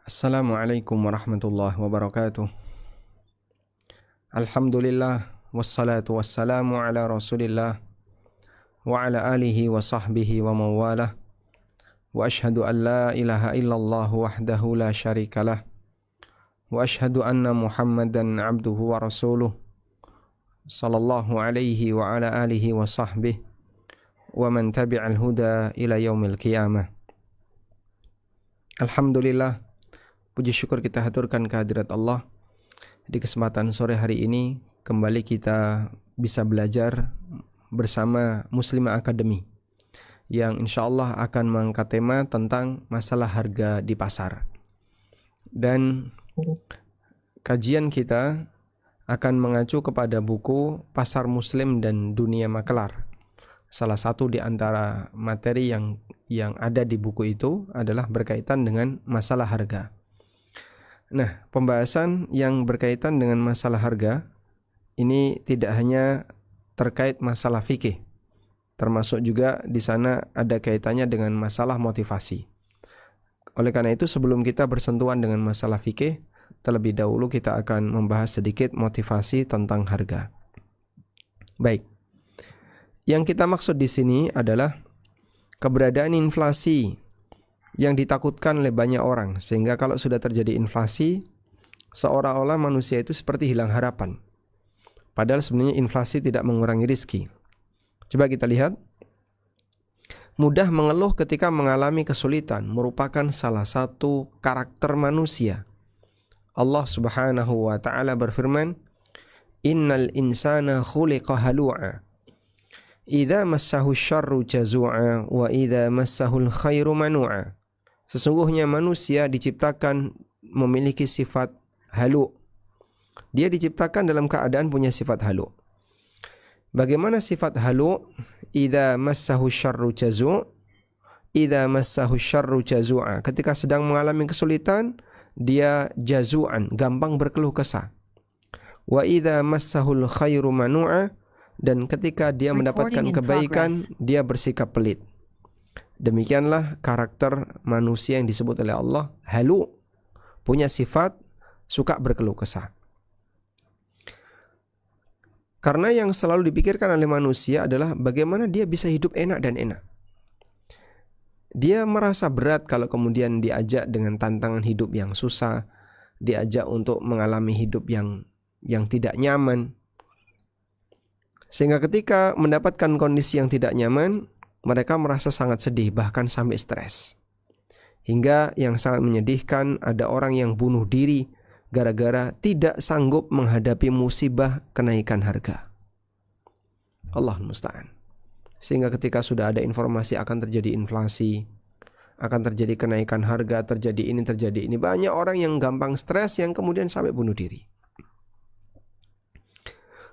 Assalamualaikum warahmatullahi wabarakatuh. Alhamdulillah wassalatu wassalamu ala Rasulillah wa ala alihi wa sahbihi wa mawalah. Wa ashhadu an la ilaha illallah wahdahu la syarikalah. Wa ashhadu anna Muhammadan abduhu wa rasuluh sallallahu alaihi wa ala alihi wa sahbihi wa man tabi'al huda ila yaumil qiyamah. Alhamdulillah, puji syukur kita haturkan kehadirat Allah. Di kesempatan sore hari ini kembali kita bisa belajar bersama Muslimah Academy yang insyaallah akan mengangkat tema tentang masalah harga di pasar. Dan kajian kita akan mengacu kepada buku Pasar Muslim dan Dunia Makelar. Salah satu di antara materi yang ada di buku itu adalah berkaitan dengan masalah harga. Nah, pembahasan yang berkaitan dengan masalah harga ini tidak hanya terkait masalah fikih, termasuk juga di sana ada kaitannya dengan masalah motivasi. Oleh karena itu, sebelum kita bersentuhan dengan masalah fikih, terlebih dahulu kita akan membahas sedikit motivasi tentang harga. Baik, yang kita maksud di sini adalah keberadaan inflasi yang ditakutkan oleh banyak orang, sehingga kalau sudah terjadi inflasi, seolah-olah manusia itu seperti hilang harapan. Padahal sebenarnya inflasi tidak mengurangi rizki. Coba kita lihat, mudah mengeluh ketika mengalami kesulitan merupakan salah satu karakter manusia. Allah Subhanahu wa ta'ala berfirman, Innal insana khuliqa halu'a, idza massahu syarru jazu'a, wa idza massahul khairu manu'a. Sesungguhnya manusia diciptakan memiliki sifat halu. Dia diciptakan dalam keadaan punya sifat halu. Bagaimana sifat halu? Idza massahu syarru jazu', idza massahu syarru jazu'a. Ketika sedang mengalami kesulitan, dia jazu'an, gampang berkeluh kesah. Wa idza massahul khairu manu'a, dan ketika dia mendapatkan kebaikan, dia bersikap pelit. Demikianlah karakter manusia yang disebut oleh Allah halu, punya sifat suka berkeluh kesah. Karena yang selalu dipikirkan oleh manusia adalah bagaimana dia bisa hidup enak dan enak. Dia merasa berat kalau kemudian diajak dengan tantangan hidup yang susah, diajak untuk mengalami hidup yang tidak nyaman. Sehingga ketika mendapatkan kondisi yang tidak nyaman, mereka merasa sangat sedih, bahkan sampai stres. Hingga yang sangat menyedihkan, ada orang yang bunuh diri gara-gara tidak sanggup menghadapi musibah kenaikan harga. Allah musta'an. Sehingga ketika sudah ada informasi akan terjadi inflasi, akan terjadi kenaikan harga, terjadi ini, banyak orang yang gampang stres yang kemudian sampai bunuh diri.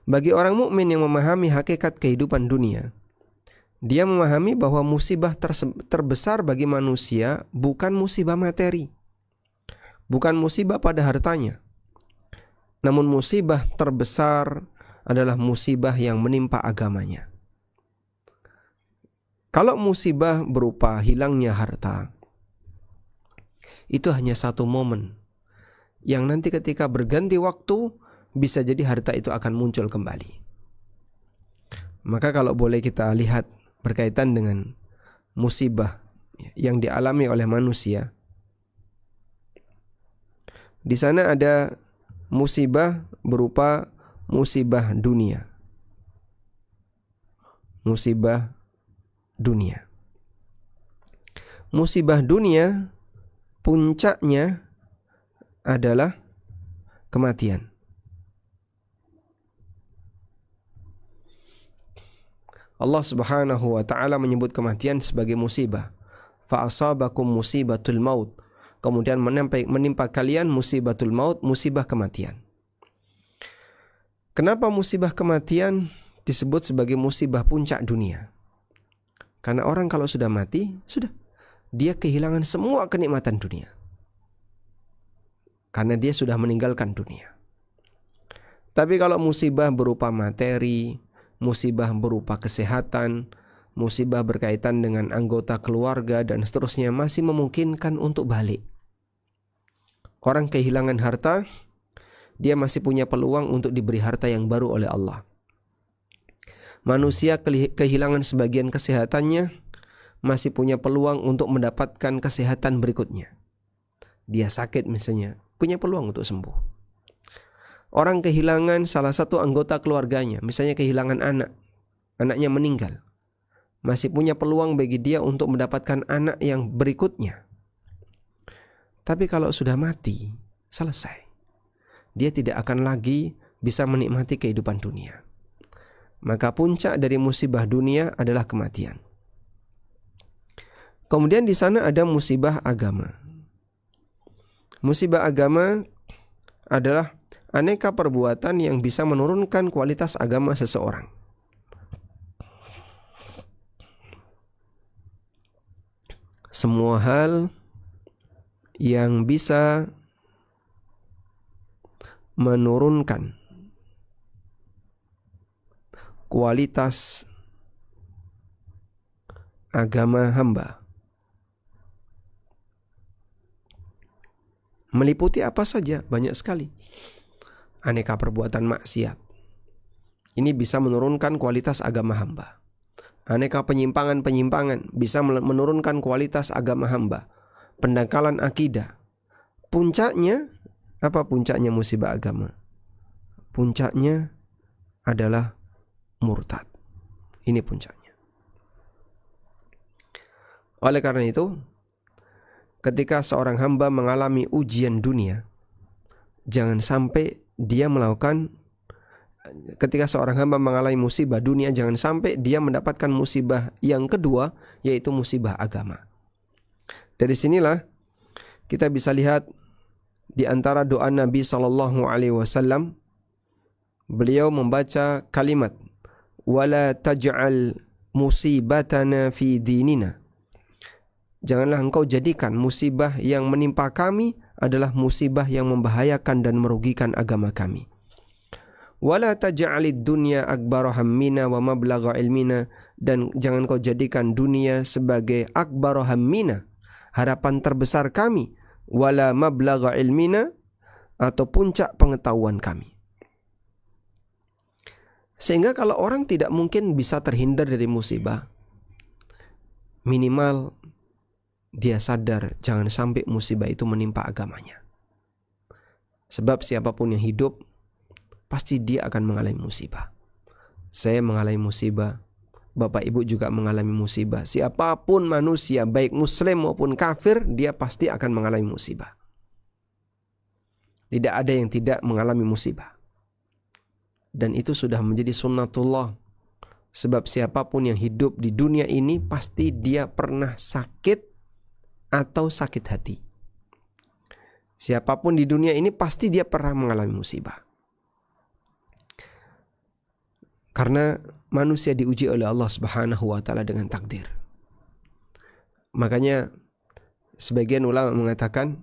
Bagi orang mukmin yang memahami hakikat kehidupan dunia, dia memahami bahwa musibah terbesar bagi manusia bukan musibah materi, bukan musibah pada hartanya, namun musibah terbesar adalah musibah yang menimpa agamanya. Kalau musibah berupa hilangnya harta, itu hanya satu momen yang nanti ketika berganti waktu bisa jadi harta itu akan muncul kembali. Maka kalau boleh kita lihat berkaitan dengan musibah yang dialami oleh manusia, di sana ada musibah berupa musibah dunia. Musibah dunia. Musibah dunia puncaknya adalah kematian. Allah Subhanahu wa ta'ala menyebut kematian sebagai musibah. Fa'asabakum musibatul maut. Kemudian menimpa kalian musibatul maut, musibah kematian. Kenapa musibah kematian disebut sebagai musibah puncak dunia? Karena orang kalau sudah mati, sudah, dia kehilangan semua kenikmatan dunia. Karena dia sudah meninggalkan dunia. Tapi kalau musibah berupa materi, musibah berupa kesehatan, musibah berkaitan dengan anggota keluarga dan seterusnya masih memungkinkan untuk balik. Orang kehilangan harta, dia masih punya peluang untuk diberi harta yang baru oleh Allah. Manusia kehilangan sebagian kesehatannya, masih punya peluang untuk mendapatkan kesehatan berikutnya. Dia sakit misalnya, punya peluang untuk sembuh. Orang kehilangan salah satu anggota keluarganya, misalnya kehilangan anak, anaknya meninggal, masih punya peluang bagi dia untuk mendapatkan anak yang berikutnya. Tapi kalau sudah mati, selesai. Dia tidak akan lagi bisa menikmati kehidupan dunia. Maka puncak dari musibah dunia adalah kematian. Kemudian di sana ada musibah agama. Musibah agama adalah aneka perbuatan yang bisa menurunkan kualitas agama seseorang. Semua hal yang bisa menurunkan kualitas agama hamba. Meliputi apa saja? Banyak sekali. Aneka perbuatan maksiat. Ini bisa menurunkan kualitas agama hamba. Aneka penyimpangan-penyimpangan bisa menurunkan kualitas agama hamba. Pendangkalan akidah. Puncaknya, apa puncaknya musibah agama? Puncaknya adalah murtad. Ini puncaknya. Oleh karena itu, ketika seorang hamba mengalami ujian dunia, jangan sampai dia melakukan, ketika seorang hamba mengalami musibah dunia, jangan sampai dia mendapatkan musibah yang kedua, yaitu musibah agama. Dari sinilah kita bisa lihat di antara doa Nabi SAW, beliau membaca kalimat wala taj'al musibatana fi dinina. Janganlah engkau jadikan musibah yang menimpa kami adalah musibah yang membahayakan dan merugikan agama kami. Wala taj'alid dunya akbara hammina wa mablagha ilmina, dan jangan kau jadikan dunia sebagai akbara hammina, harapan terbesar kami, wala mablagha ilmina, atau puncak pengetahuan kami. Sehingga kalau orang tidak mungkin bisa terhindar dari musibah, minimal dia sadar jangan sampai musibah itu menimpa agamanya. Sebab siapapun yang hidup, pasti dia akan mengalami musibah. Saya mengalami musibah, Bapak Ibu juga mengalami musibah. Siapapun manusia, baik muslim maupun kafir, dia pasti akan mengalami musibah. Tidak ada yang tidak mengalami musibah. Dan itu sudah menjadi sunnatullah. Sebab siapapun yang hidup di dunia ini pasti dia pernah sakit atau sakit hati. Siapapun di dunia ini pasti dia pernah mengalami musibah. Karena manusia diuji oleh Allah Subhanahu wa taala dengan takdir. Makanya sebagian ulama mengatakan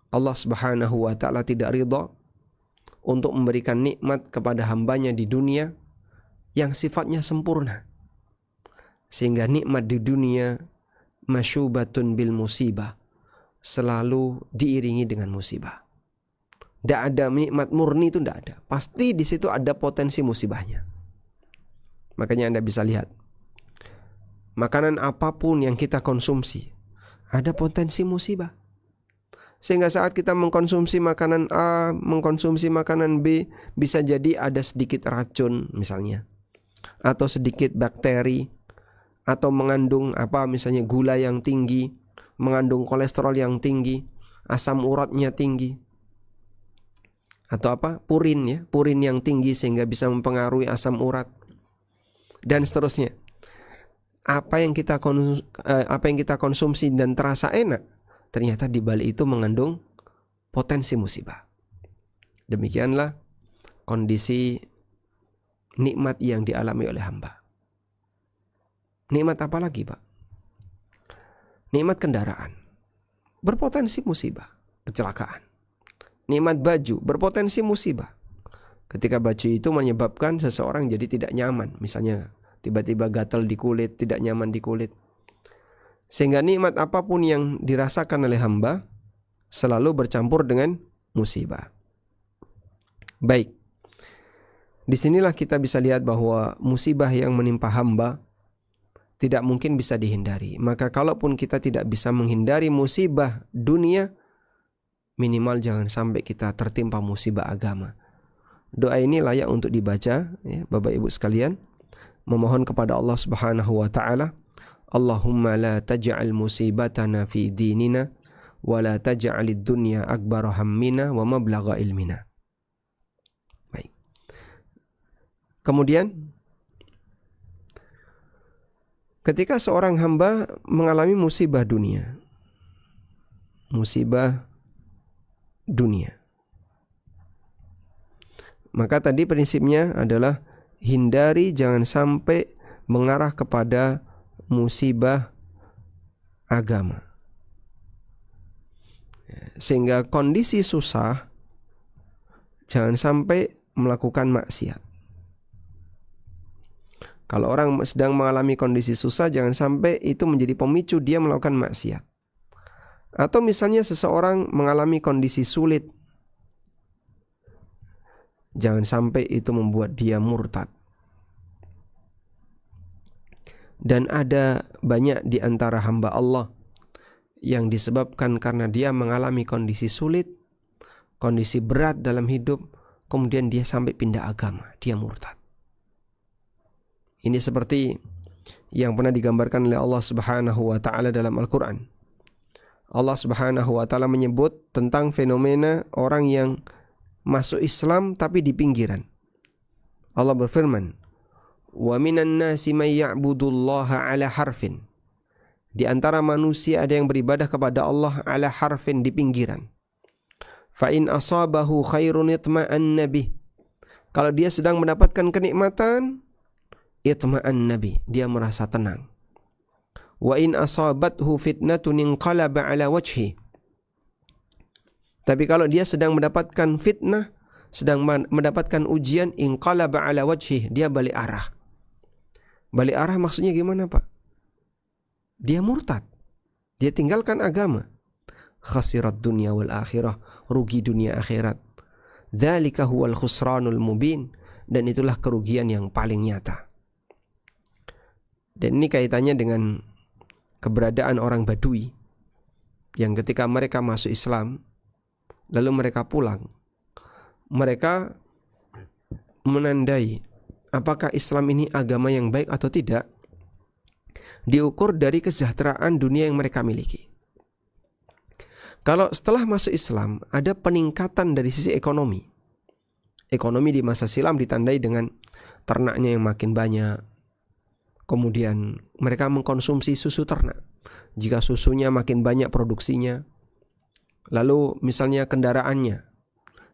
Allah Subhanahu wa taala tidak ridha untuk memberikan nikmat kepada hambanya di dunia yang sifatnya sempurna. Sehingga nikmat di dunia masyubatun bil musibah, selalu diiringi dengan musibah. Tidak ada nikmat murni, itu tidak ada. Pasti di situ ada potensi musibahnya. Makanya Anda bisa lihat, makanan apapun yang kita konsumsi ada potensi musibah. Sehingga saat kita mengkonsumsi makanan A, mengkonsumsi makanan B, bisa jadi ada sedikit racun misalnya, atau sedikit bakteri, atau mengandung misalnya gula yang tinggi, mengandung kolesterol yang tinggi, asam uratnya tinggi, atau purin yang tinggi sehingga bisa mempengaruhi asam urat, dan seterusnya. Apa yang kita konsumsi dan terasa enak, ternyata di balik itu mengandung potensi musibah. Demikianlah kondisi nikmat yang dialami oleh hamba. Nikmat apa lagi, Pak? Nikmat kendaraan berpotensi musibah, kecelakaan. Nikmat baju berpotensi musibah. Ketika baju itu menyebabkan seseorang jadi tidak nyaman, misalnya tiba-tiba gatal di kulit, tidak nyaman di kulit. Sehingga nikmat apapun yang dirasakan oleh hamba selalu bercampur dengan musibah. Baik, disinilah kita bisa lihat bahwa musibah yang menimpa hamba tidak mungkin bisa dihindari. Maka kalaupun kita tidak bisa menghindari musibah dunia, minimal jangan sampai kita tertimpa musibah agama. Doa ini layak untuk dibaca, ya, Bapak Ibu sekalian. Memohon kepada Allah Subhanahu wa taala, Allahumma la taj'al musibatana fi dinina wa la taj'alid dunya akbara hammina wa mablagha ilmina. Baik. Kemudian ketika seorang hamba mengalami musibah dunia, maka tadi prinsipnya adalah hindari jangan sampai mengarah kepada musibah agama, sehingga kondisi susah jangan sampai melakukan maksiat. Kalau orang sedang mengalami kondisi susah, jangan sampai itu menjadi pemicu dia melakukan maksiat. Atau misalnya seseorang mengalami kondisi sulit, jangan sampai itu membuat dia murtad. Dan ada banyak di antara hamba Allah yang disebabkan karena dia mengalami kondisi sulit, kondisi berat dalam hidup, kemudian dia sampai pindah agama, dia murtad. Ini seperti yang pernah digambarkan oleh Allah Subhanahu wa taala dalam Al-Qur'an. Allah Subhanahu wa taala menyebut tentang fenomena orang yang masuk Islam tapi di pinggiran. Allah berfirman, "Wa minan nasi may ya'budullaha 'ala harfin." Di antara manusia ada yang beribadah kepada Allah 'ala harfin, di pinggiran. Fa in asabahu khairun itma'anna bih. Kalau dia sedang mendapatkan kenikmatan, itma'anna bih, dia merasa tenang. Wa in asabathu fitnatun inqalaba 'ala wajhi. Tapi kalau dia sedang mendapatkan fitnah, sedang mendapatkan ujian, inqalaba 'ala wajhi, dia balik arah. Balik arah maksudnya gimana, Pak? Dia murtad. Dia tinggalkan agama. Khasirat dunya wal akhirah, rugi dunia akhirat. Dzalika huwal khusranul mubin, dan itulah kerugian yang paling nyata. Dan ini kaitannya dengan keberadaan orang Badui yang ketika mereka masuk Islam lalu mereka pulang, mereka menandai apakah Islam ini agama yang baik atau tidak diukur dari kesejahteraan dunia yang mereka miliki. Kalau setelah masuk Islam ada peningkatan dari sisi ekonomi. Ekonomi di masa silam ditandai dengan ternaknya yang makin banyak. Kemudian mereka mengkonsumsi susu ternak. Jika susunya makin banyak produksinya, lalu misalnya kendaraannya,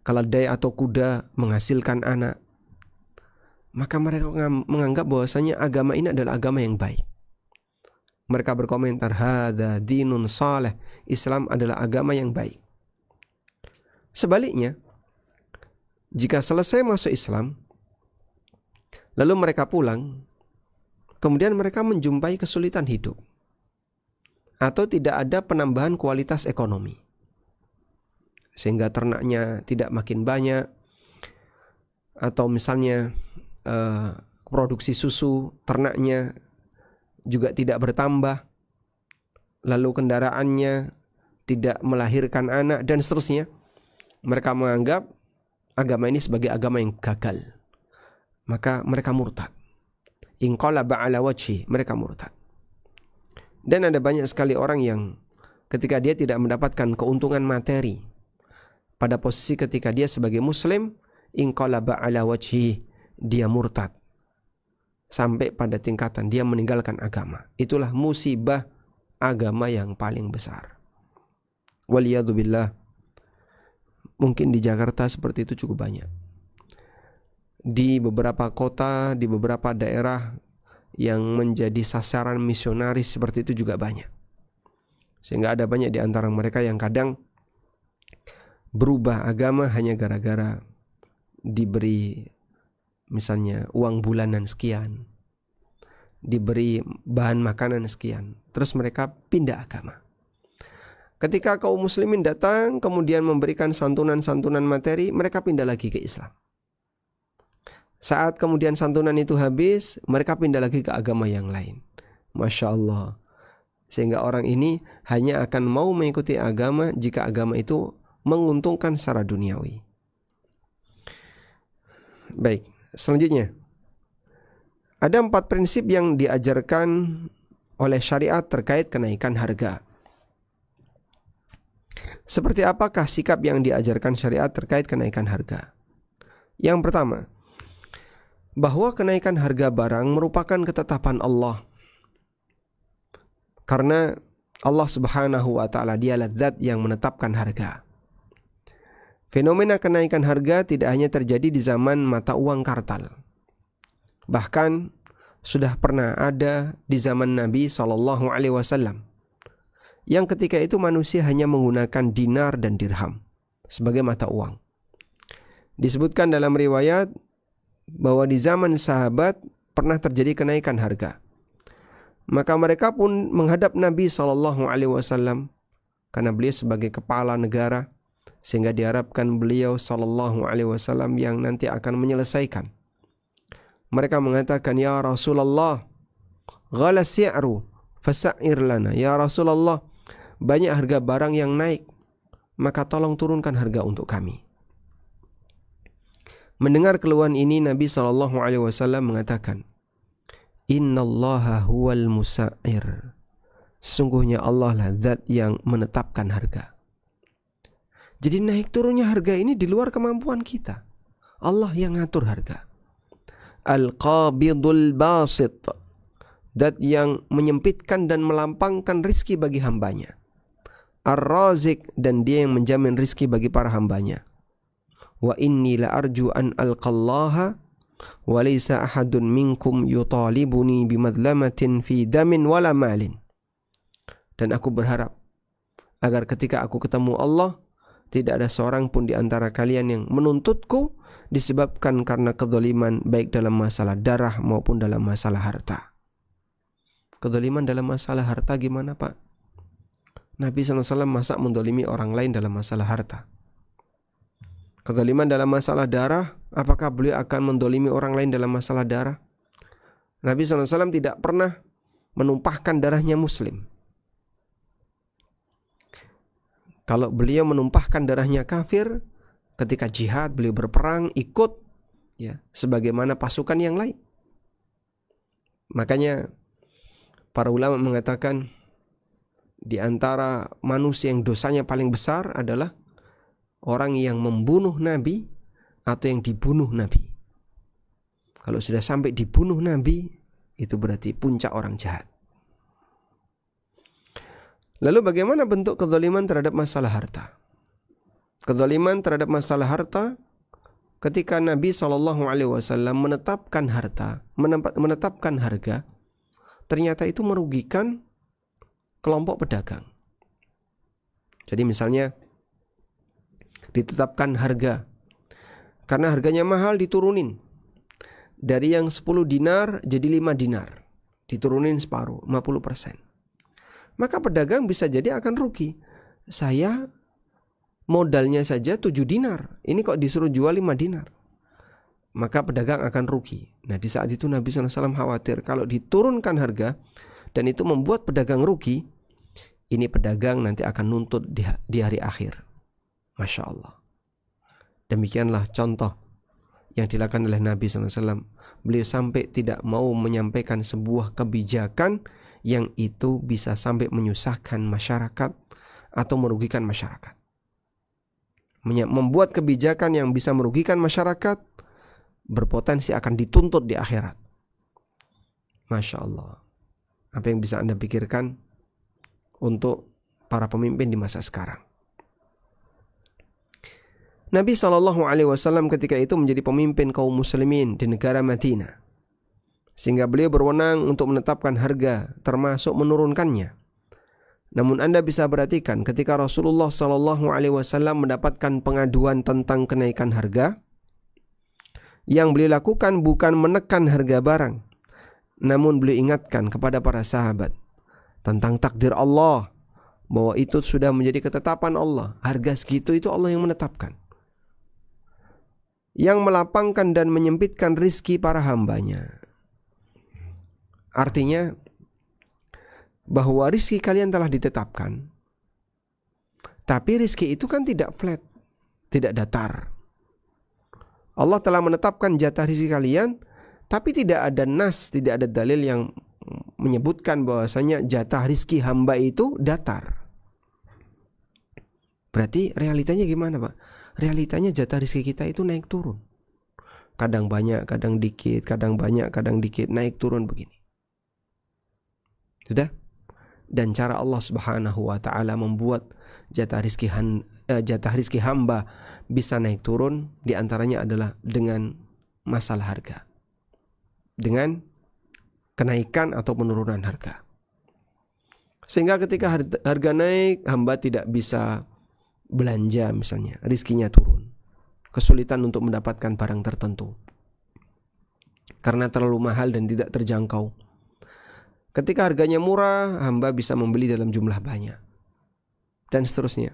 keledai atau kuda menghasilkan anak, maka mereka menganggap bahwasanya agama ini adalah agama yang baik. Mereka berkomentar, hadza dinun saleh, Islam adalah agama yang baik. Sebaliknya, jika selesai masuk Islam, lalu mereka pulang, kemudian mereka menjumpai kesulitan hidup, atau tidak ada penambahan kualitas ekonomi, sehingga ternaknya tidak makin banyak, atau misalnya produksi susu ternaknya juga tidak bertambah, lalu kendaraannya tidak melahirkan anak, dan seterusnya. Mereka menganggap agama ini sebagai agama yang gagal, maka mereka murtad. Inqalaba 'ala wajhi, mereka murtad. Dan ada banyak sekali orang yang ketika dia tidak mendapatkan keuntungan materi pada posisi ketika dia sebagai muslim, inqalaba 'ala wajhi, dia murtad sampai pada tingkatan dia meninggalkan agama. Itulah musibah agama yang paling besar. Waliyadzubillah. Mungkin di Jakarta seperti itu cukup banyak. Di beberapa kota, di beberapa daerah yang menjadi sasaran misionaris seperti itu juga banyak. Sehingga ada banyak di antara mereka yang kadang berubah agama hanya gara-gara diberi misalnya uang bulanan sekian, diberi bahan makanan sekian, terus mereka pindah agama. Ketika kaum muslimin datang kemudian memberikan santunan-santunan materi, mereka pindah lagi ke Islam. Saat kemudian santunan itu habis, mereka pindah lagi ke agama yang lain. Masya Allah. Sehingga orang ini hanya akan mau mengikuti agama jika agama itu menguntungkan secara duniawi. Baik, selanjutnya. Ada 4 prinsip yang diajarkan oleh syariat terkait kenaikan harga. Seperti apakah sikap yang diajarkan syariat terkait kenaikan harga? Yang pertama, bahwa kenaikan harga barang merupakan ketetapan Allah. Karena Allah Subhanahu wa taala dialah zat yang menetapkan harga. Fenomena kenaikan harga tidak hanya terjadi di zaman mata uang kartal. Bahkan sudah pernah ada di zaman Nabi SAW, yang ketika itu manusia hanya menggunakan dinar dan dirham sebagai mata uang. Disebutkan dalam riwayat bahwa di zaman sahabat pernah terjadi kenaikan harga. Maka mereka pun menghadap Nabi SAW karena beliau sebagai kepala negara, sehingga diharapkan beliau SAW yang nanti akan menyelesaikan. Mereka mengatakan, "Ya Rasulullah, ghala si'ru fasa'ir lana." Ya Rasulullah, banyak harga barang yang naik, maka tolong turunkan harga untuk kami. Mendengar keluhan ini, Nabi SAW mengatakan, "Innallaha huwal musa'ir." Sesungguhnya Allah lah zat yang menetapkan harga. Jadi naik turunnya harga ini di luar kemampuan kita. Allah yang ngatur harga. Al-qabidul basit, zat yang menyempitkan dan melampangkan rizki bagi hambanya. Ar-razik, dan dia yang menjamin rizki bagi para hambanya. Wa inni la arju an alqallaha wa laysa ahadun minkum yutalibuni bimadlamatin fi damin wala malin. Dan aku berharap agar ketika aku ketemu Allah, tidak ada seorang pun di antara kalian yang menuntutku disebabkan karena kezaliman, baik dalam masalah darah maupun dalam masalah harta. Kezaliman dalam masalah harta gimana, Pak? Nabi SAW masa mendolimi orang lain dalam masalah harta? Kezaliman dalam masalah darah, apakah beliau akan mendolimi orang lain dalam masalah darah? Nabi SAW tidak pernah menumpahkan darahnya muslim. Kalau beliau menumpahkan darahnya kafir, ketika jihad beliau berperang ikut ya sebagaimana pasukan yang lain. Makanya para ulama mengatakan di antara manusia yang dosanya paling besar adalah orang yang membunuh Nabi atau yang dibunuh Nabi. Kalau sudah sampai dibunuh Nabi, itu berarti puncak orang jahat. Lalu bagaimana bentuk kezaliman terhadap masalah harta? Kezaliman terhadap masalah harta ketika Nabi SAW menetapkan harga, ternyata itu merugikan kelompok pedagang. Jadi misalnya ditetapkan harga, karena harganya mahal diturunin. Dari yang 10 dinar jadi 5 dinar. Diturunin separuh, 50%. Maka pedagang bisa jadi akan rugi. Saya modalnya saja 7 dinar. Ini kok disuruh jual 5 dinar. Maka pedagang akan rugi. Nah di saat itu Nabi SAW khawatir kalau diturunkan harga dan itu membuat pedagang rugi, ini pedagang nanti akan nuntut di hari akhir. Masya Allah. Demikianlah contoh yang dilakukan oleh Nabi SAW. Beliau sampai tidak mau menyampaikan sebuah kebijakan yang itu bisa sampai menyusahkan masyarakat atau merugikan masyarakat. Membuat kebijakan yang bisa merugikan masyarakat berpotensi akan dituntut di akhirat. Masya Allah. Apa yang bisa Anda pikirkan untuk para pemimpin di masa sekarang? Nabi SAW ketika itu menjadi pemimpin kaum muslimin di negara Madinah, sehingga beliau berwenang untuk menetapkan harga termasuk menurunkannya. Namun Anda bisa perhatikan ketika Rasulullah SAW mendapatkan pengaduan tentang kenaikan harga, yang beliau lakukan bukan menekan harga barang, namun beliau ingatkan kepada para sahabat tentang takdir Allah, bahwa itu sudah menjadi ketetapan Allah. Harga segitu itu Allah yang menetapkan, yang melapangkan dan menyempitkan rizki para hambanya. Artinya bahwa rizki kalian telah ditetapkan, tapi rizki itu kan tidak flat, tidak datar. Allah telah menetapkan jatah rizki kalian, tapi tidak ada nas, tidak ada dalil yang menyebutkan bahwasanya jatah rizki hamba itu datar. Berarti realitanya gimana, Pak? Realitanya jatah rizki kita itu naik turun. Kadang banyak, kadang dikit, kadang banyak, kadang dikit, naik turun begini. Sudah? Dan cara Allah Subhanahu wa taala membuat jatah rizki hamba bisa naik turun, diantaranya adalah dengan masalah harga, dengan kenaikan atau penurunan harga. Sehingga ketika harga naik, hamba tidak bisa belanja misalnya, rizkinya turun, kesulitan untuk mendapatkan barang tertentu karena terlalu mahal dan tidak terjangkau. Ketika harganya murah, hamba bisa membeli dalam jumlah banyak, dan seterusnya.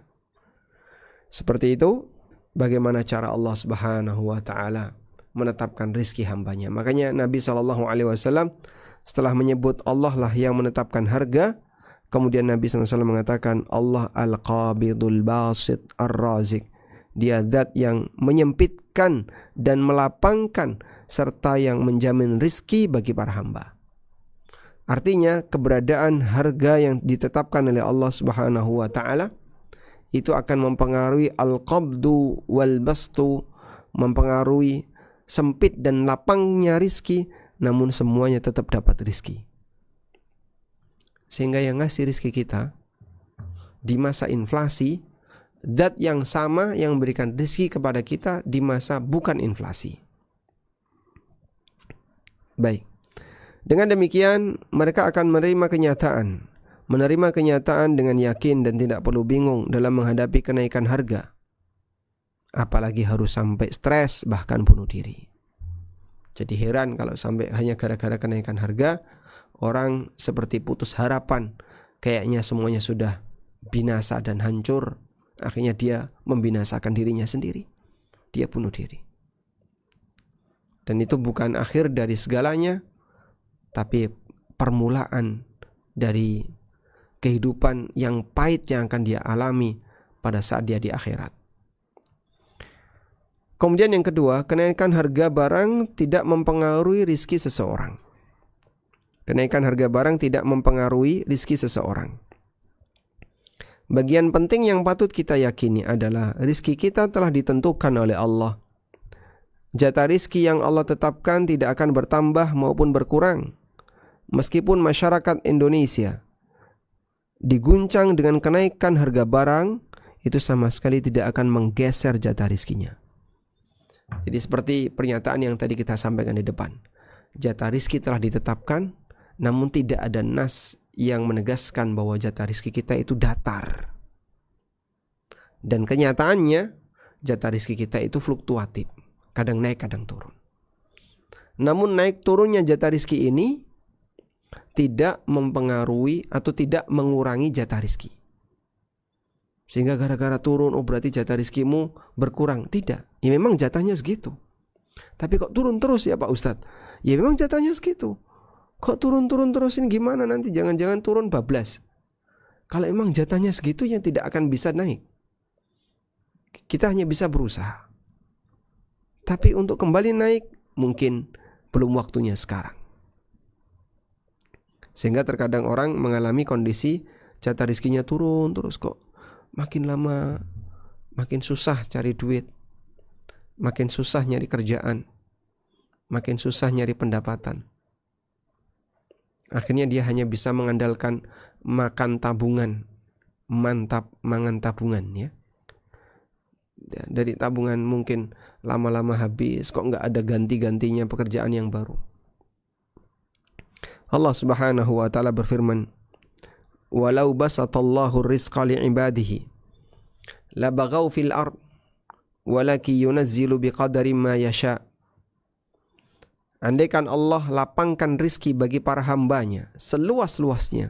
Seperti itu bagaimana cara Allah Subhanahu wa taala menetapkan rizki hambanya. Makanya Nabi SAW setelah menyebut Allah lah yang menetapkan harga, kemudian Nabi SAW mengatakan Allah al-qabidul basit ar-razik. Dia zat yang menyempitkan dan melapangkan serta yang menjamin rizki bagi para hamba. Artinya keberadaan harga yang ditetapkan oleh Allah Subhanahu wa taala itu akan mempengaruhi al-qabdu wal bastu, mempengaruhi sempit dan lapangnya rizki, namun semuanya tetap dapat rizki. Sehingga yang ngasih rizki kita di masa inflasi, zat yang sama yang memberikan rizki kepada kita di masa bukan inflasi. Baik. Dengan demikian mereka akan menerima kenyataan dengan yakin dan tidak perlu bingung dalam menghadapi kenaikan harga. Apalagi harus sampai stres bahkan bunuh diri. Jadi heran kalau sampai hanya gara-gara kenaikan harga orang seperti putus harapan, kayaknya semuanya sudah binasa dan hancur. Akhirnya dia membinasakan dirinya sendiri. Dia bunuh diri. Dan itu bukan akhir dari segalanya, tapi permulaan dari kehidupan yang pahit yang akan dia alami pada saat dia di akhirat. Kemudian yang kedua, kenaikan harga barang tidak mempengaruhi rizki seseorang. Kenaikan harga barang tidak mempengaruhi rizki seseorang. Bagian penting yang patut kita yakini adalah rizki kita telah ditentukan oleh Allah. Jatah rizki yang Allah tetapkan tidak akan bertambah maupun berkurang. Meskipun masyarakat Indonesia diguncang dengan kenaikan harga barang, itu sama sekali tidak akan menggeser jatah rizkinya. Jadi seperti pernyataan yang tadi kita sampaikan di depan, jatah rizki telah ditetapkan, namun tidak ada nas yang menegaskan bahwa jatah rizki kita itu datar. Dan kenyataannya jatah rizki kita itu fluktuatif, kadang naik kadang turun. Namun naik turunnya jatah rizki ini tidak mempengaruhi atau tidak mengurangi jatah rizki. Sehingga gara-gara turun, oh berarti jatah rizkimu berkurang. Tidak, ya memang jatahnya segitu. Tapi kok turun terus ya Pak Ustadz? Ya memang jatahnya segitu. Kok turun-turun terus ini gimana nanti? Jangan-jangan turun bablas. Kalau emang jatahnya segitu ya tidak akan bisa naik. Kita hanya bisa berusaha. Tapi untuk kembali naik mungkin belum waktunya sekarang. Sehingga terkadang orang mengalami kondisi jatah rizkinya turun terus, kok makin lama makin susah cari duit, makin susah nyari kerjaan, makin susah nyari pendapatan. Akhirnya dia hanya bisa mengandalkan makan tabungan, mantap mangan tabungan ya. Dari tabungan mungkin lama-lama habis, kok nggak ada ganti-gantinya pekerjaan yang baru. Allah Subhanahu wa taala berfirman, "Walau basatallahu rizqa li'ibadihi labaghaw fil ard walaki yunazzilu biqadari ma yasha." Andaikan Allah lapangkan rizki bagi para hambanya seluas-luasnya,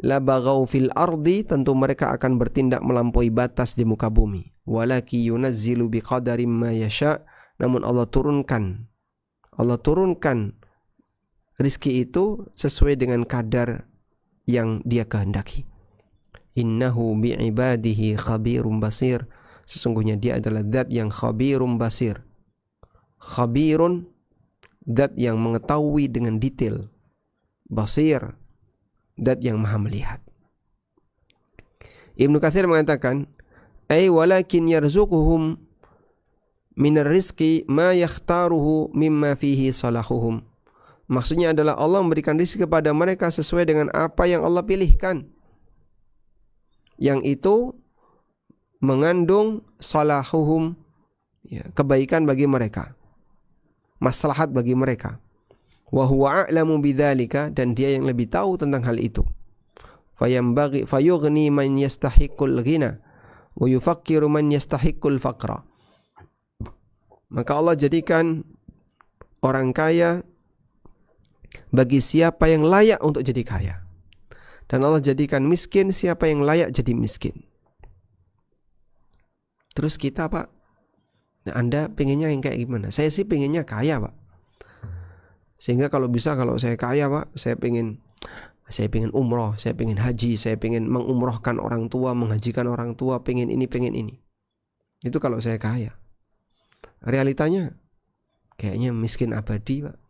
la baghaw fil ardi, tentu mereka akan bertindak melampaui batas di muka bumi. Walaki yunazzilu biqadarim ma yasha, namun Allah turunkan rizki itu sesuai dengan kadar yang Dia kehendaki. Innahu bi'ibadihi khabirum basir, sesungguhnya Dia adalah zat yang khabirum basir. Khabirun, zat yang mengetahui dengan detail. Basir, zat yang maha melihat. Ibnu Katsir mengatakan, ay walakin yarzuquhum minar rizqi ma yakhtaruhu mimma fihi salahuhum. Maksudnya adalah Allah memberikan rizki kepada mereka sesuai dengan apa yang Allah pilihkan, yang itu mengandung salahuhum, ya, kebaikan bagi mereka, maslahat bagi mereka. Wa huwa a'lamu bidzalika, dan Dia yang lebih tahu tentang hal itu. Fayambaghi fayughni man yastahiqul ghina wa yufakkiru man yastahiqul faqra. Maka Allah jadikan orang kaya bagi siapa yang layak untuk jadi kaya, dan Allah jadikan miskin siapa yang layak jadi miskin. Terus kita, Pak, nah, Anda pengennya yang kayak gimana? Saya sih pengennya kaya, Pak. Sehingga kalau bisa, kalau saya kaya, Pak, saya pengen umroh, saya pengen haji, saya pengen mengumrohkan orang tua, menghajikan orang tua, pengen ini, pengen ini. Itu kalau saya kaya. Realitanya kayaknya miskin abadi, Pak.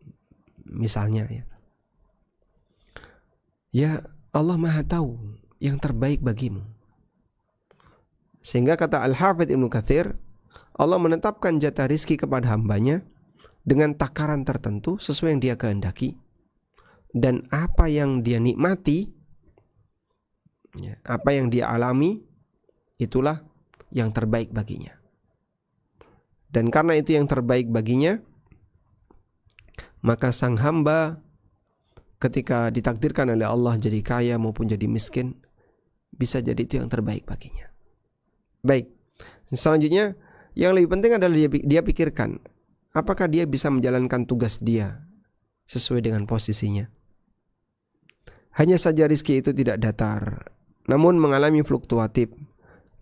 Misalnya ya. Ya, Allah Maha tahu yang terbaik bagimu. Sehingga kata Al-Hafidz Ibnu Katsir, Allah menetapkan jatah rizki kepada hambanya dengan takaran tertentu sesuai yang Dia kehendaki, dan apa yang dia nikmati, ya, apa yang dia alami, itulah yang terbaik baginya. Dan karena itu yang terbaik baginya, maka sang hamba ketika ditakdirkan oleh Allah jadi kaya maupun jadi miskin, bisa jadi itu yang terbaik baginya. Baik, selanjutnya yang lebih penting adalah dia pikirkan apakah dia bisa menjalankan tugas dia sesuai dengan posisinya. Hanya saja rizki itu tidak datar, namun mengalami fluktuatif,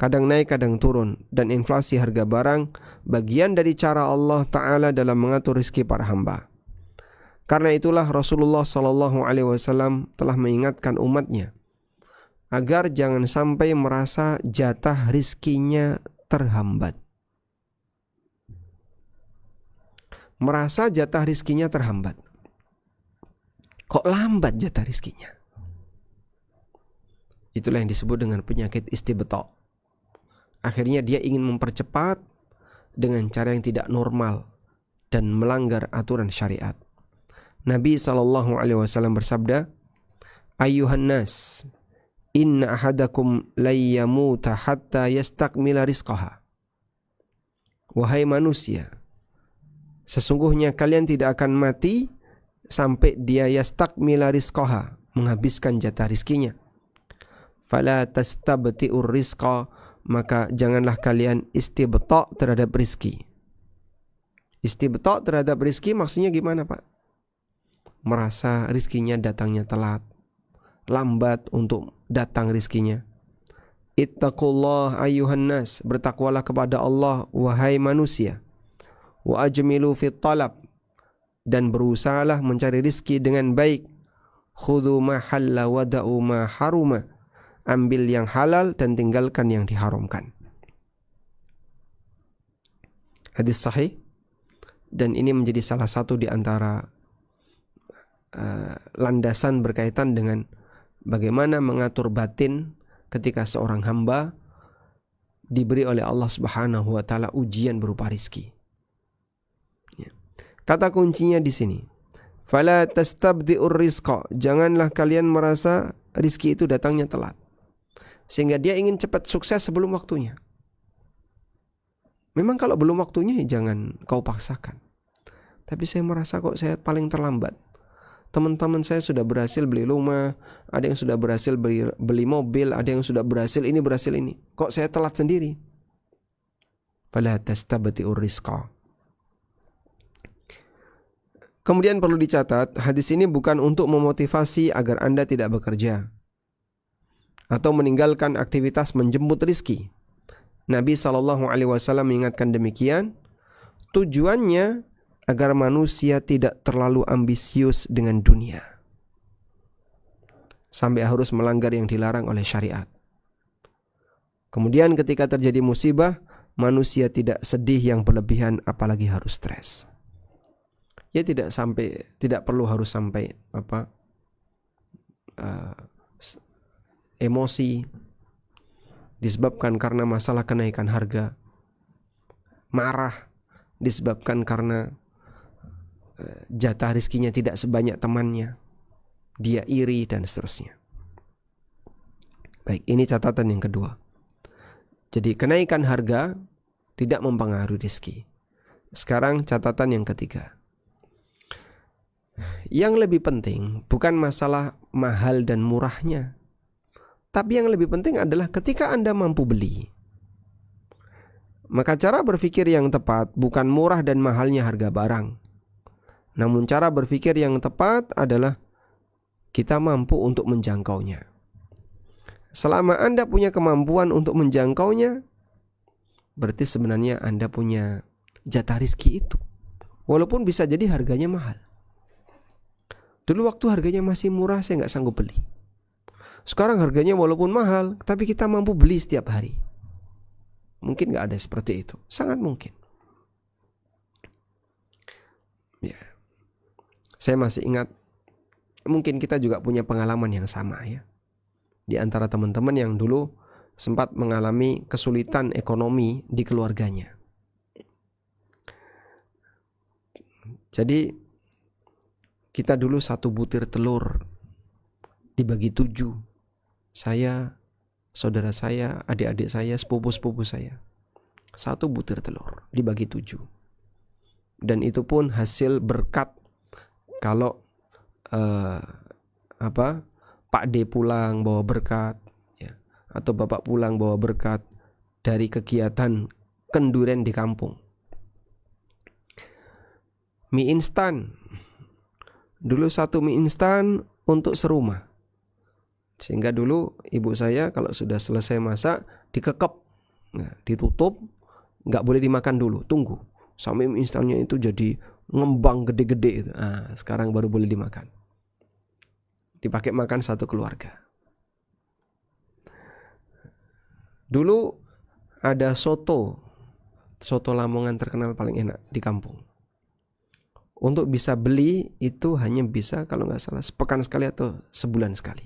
kadang naik kadang turun, dan inflasi harga barang bagian dari cara Allah Ta'ala dalam mengatur rizki para hamba. Karena itulah Rasulullah SAW telah mengingatkan umatnya agar jangan sampai merasa jatah rizkinya terhambat. Merasa jatah rizkinya terhambat. Kok lambat jatah rizkinya? Itulah yang disebut dengan penyakit istibta'. Akhirnya dia ingin mempercepat dengan cara yang tidak normal dan melanggar aturan syariat. Nabi SAW bersabda, Ayyuhan nas, inna ahadakum layyamuta hatta yastakmila rizqaha. Wahai manusia, sesungguhnya kalian tidak akan mati sampai dia yastakmila rizqaha, menghabiskan jatah rizkinya. Fala tastabti'ur rizqa, maka janganlah kalian istibta' terhadap rizki. Istibta' terhadap rizki maksudnya gimana, Pak? Merasa rizkinya datangnya telat, lambat untuk datang rizkinya. Ittaqullah ayyuhan nas, bertakwalah kepada Allah wahai manusia. Wa ajmilu fit talab, dan berusahalah mencari rizki dengan baik. Khudhu ma halla wa da'u ma haruma, ambil yang halal dan tinggalkan yang diharamkan. Hadis sahih, dan ini menjadi salah satu di antara landasan berkaitan dengan bagaimana mengatur batin ketika seorang hamba diberi oleh Allah Subhanahu wa taala ujian berupa rizki. Ya. Kata kuncinya di sini, fala tastabdi'ur rizqa, janganlah kalian merasa rizki itu datangnya telat, sehingga dia ingin cepat sukses sebelum waktunya. Memang kalau belum waktunya ya jangan kau paksakan. Tapi saya merasa kok saya paling terlambat. Teman-teman saya sudah berhasil beli rumah, ada yang sudah berhasil beli mobil, ada yang sudah berhasil ini, berhasil ini. Kok saya telat sendiri? Fala tastabti'ur rizqa. Kemudian perlu dicatat, hadis ini bukan untuk memotivasi agar Anda tidak bekerja. atau meninggalkan aktivitas menjemput rizki. Nabi SAW mengingatkan demikian, tujuannya agar manusia tidak terlalu ambisius dengan dunia sampai harus melanggar yang dilarang oleh syariat. Kemudian ketika terjadi musibah, manusia tidak sedih yang berlebihan, apalagi harus stres. Ya tidak perlu harus sampai emosi disebabkan karena masalah kenaikan harga, marah disebabkan karena jatah rizkinya tidak sebanyak temannya, dia iri dan seterusnya. Baik, ini catatan yang kedua. Jadi kenaikan harga tidak mempengaruhi rizki. Sekarang catatan yang ketiga. Yang lebih penting bukan masalah mahal dan murahnya, tapi yang lebih penting adalah ketika Anda mampu beli, maka cara berpikir yang tepat bukan murah dan mahalnya harga barang, namun cara berpikir yang tepat adalah kita mampu untuk menjangkaunya. Selama Anda punya kemampuan untuk menjangkaunya, berarti sebenarnya Anda punya jatah rizki itu, walaupun bisa jadi harganya mahal. Dulu waktu harganya masih murah saya nggak sanggup beli. Sekarang harganya walaupun mahal, tapi kita mampu beli setiap hari. Mungkin nggak ada seperti itu, sangat mungkin. Ya, saya masih ingat, mungkin kita juga punya pengalaman yang sama ya. Di antara teman-teman yang dulu sempat mengalami kesulitan ekonomi di keluarganya. Jadi kita dulu 1 butir telur dibagi 7. Saya, saudara saya, adik-adik saya, sepupu-sepupu saya. 1 butir telur dibagi 7. Dan itu pun hasil berkat kalau Pak D pulang bawa berkat ya, atau Bapak pulang bawa berkat dari kegiatan kenduren di kampung. Mie instan. Dulu 1 mie instan untuk serumah. Sehingga dulu ibu saya kalau sudah selesai masak dikekep, ditutup, nggak boleh dimakan dulu, tunggu sampai mie instannya itu jadi ngembang gede-gede itu. Sekarang baru boleh dimakan. Dipakai makan 1 keluarga. Dulu ada soto Lamongan terkenal paling enak di kampung. Untuk bisa beli itu hanya bisa kalau nggak salah sepekan sekali atau sebulan sekali.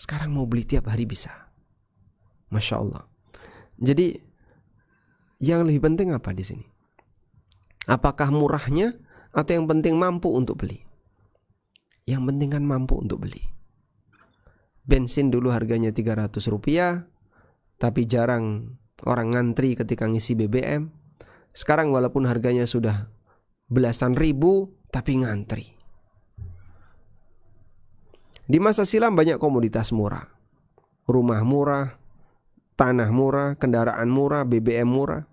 Sekarang mau beli tiap hari bisa. Masya Allah. Jadi yang lebih penting apa di sini? Apakah murahnya atau yang penting mampu untuk beli? Yang penting kan mampu untuk beli. Bensin dulu harganya Rp300, tapi jarang orang ngantri ketika ngisi BBM. Sekarang walaupun harganya sudah belasan ribu, tapi ngantri. Di masa silam banyak komoditas murah. Rumah murah, tanah murah, kendaraan murah, BBM murah.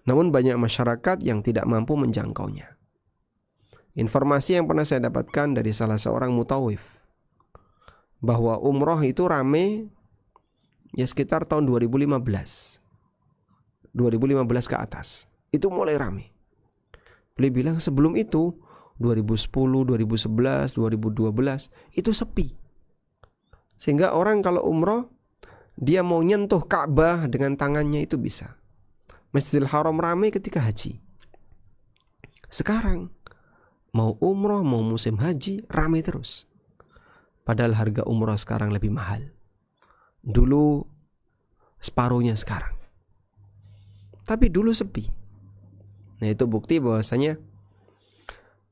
Namun banyak masyarakat yang tidak mampu menjangkaunya. Informasi yang pernah saya dapatkan dari salah seorang mutawif, bahwa umroh itu rame ya sekitar tahun 2015 ke atas. Itu mulai rame. Beliau bilang sebelum itu 2010, 2011, 2012 itu sepi. Sehingga orang kalau umroh dia mau nyentuh Ka'bah dengan tangannya itu bisa. Masjidil Haram ramai ketika haji. Sekarang mau umroh mau musim haji ramai terus. Padahal harga umroh sekarang lebih mahal. Dulu separuhnya sekarang. Tapi dulu sepi. Nah itu bukti bahwasanya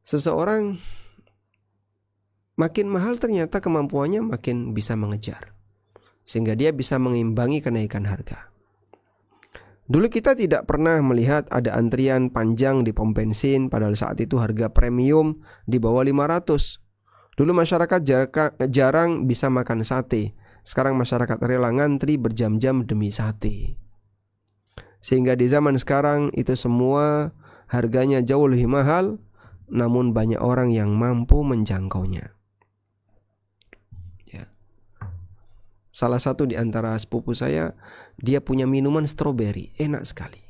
seseorang makin mahal ternyata kemampuannya makin bisa mengejar. Sehingga dia bisa mengimbangi kenaikan harga. Dulu kita tidak pernah melihat ada antrian panjang di pom bensin, padahal saat itu harga premium di bawah 500. Dulu masyarakat jarang bisa makan sate. Sekarang masyarakat rela ngantri berjam-jam demi sate. Sehingga di zaman sekarang itu semua harganya jauh lebih mahal, namun banyak orang yang mampu menjangkaunya. Ya. Salah satu di antara sepupu saya, dia punya minuman stroberi, enak sekali.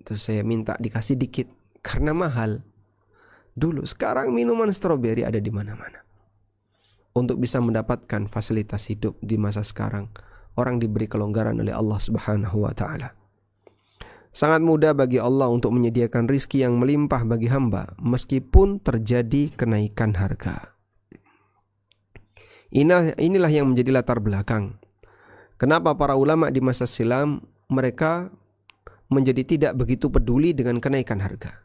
Terus saya minta dikasih dikit karena mahal. Dulu, sekarang minuman stroberi ada di mana-mana. Untuk bisa mendapatkan fasilitas hidup di masa sekarang, orang diberi kelonggaran oleh Allah Subhanahu wa taala. Sangat mudah bagi Allah untuk menyediakan rizki yang melimpah bagi hamba meskipun terjadi kenaikan harga. Inilah yang menjadi latar belakang kenapa para ulama di masa silam mereka menjadi tidak begitu peduli dengan kenaikan harga.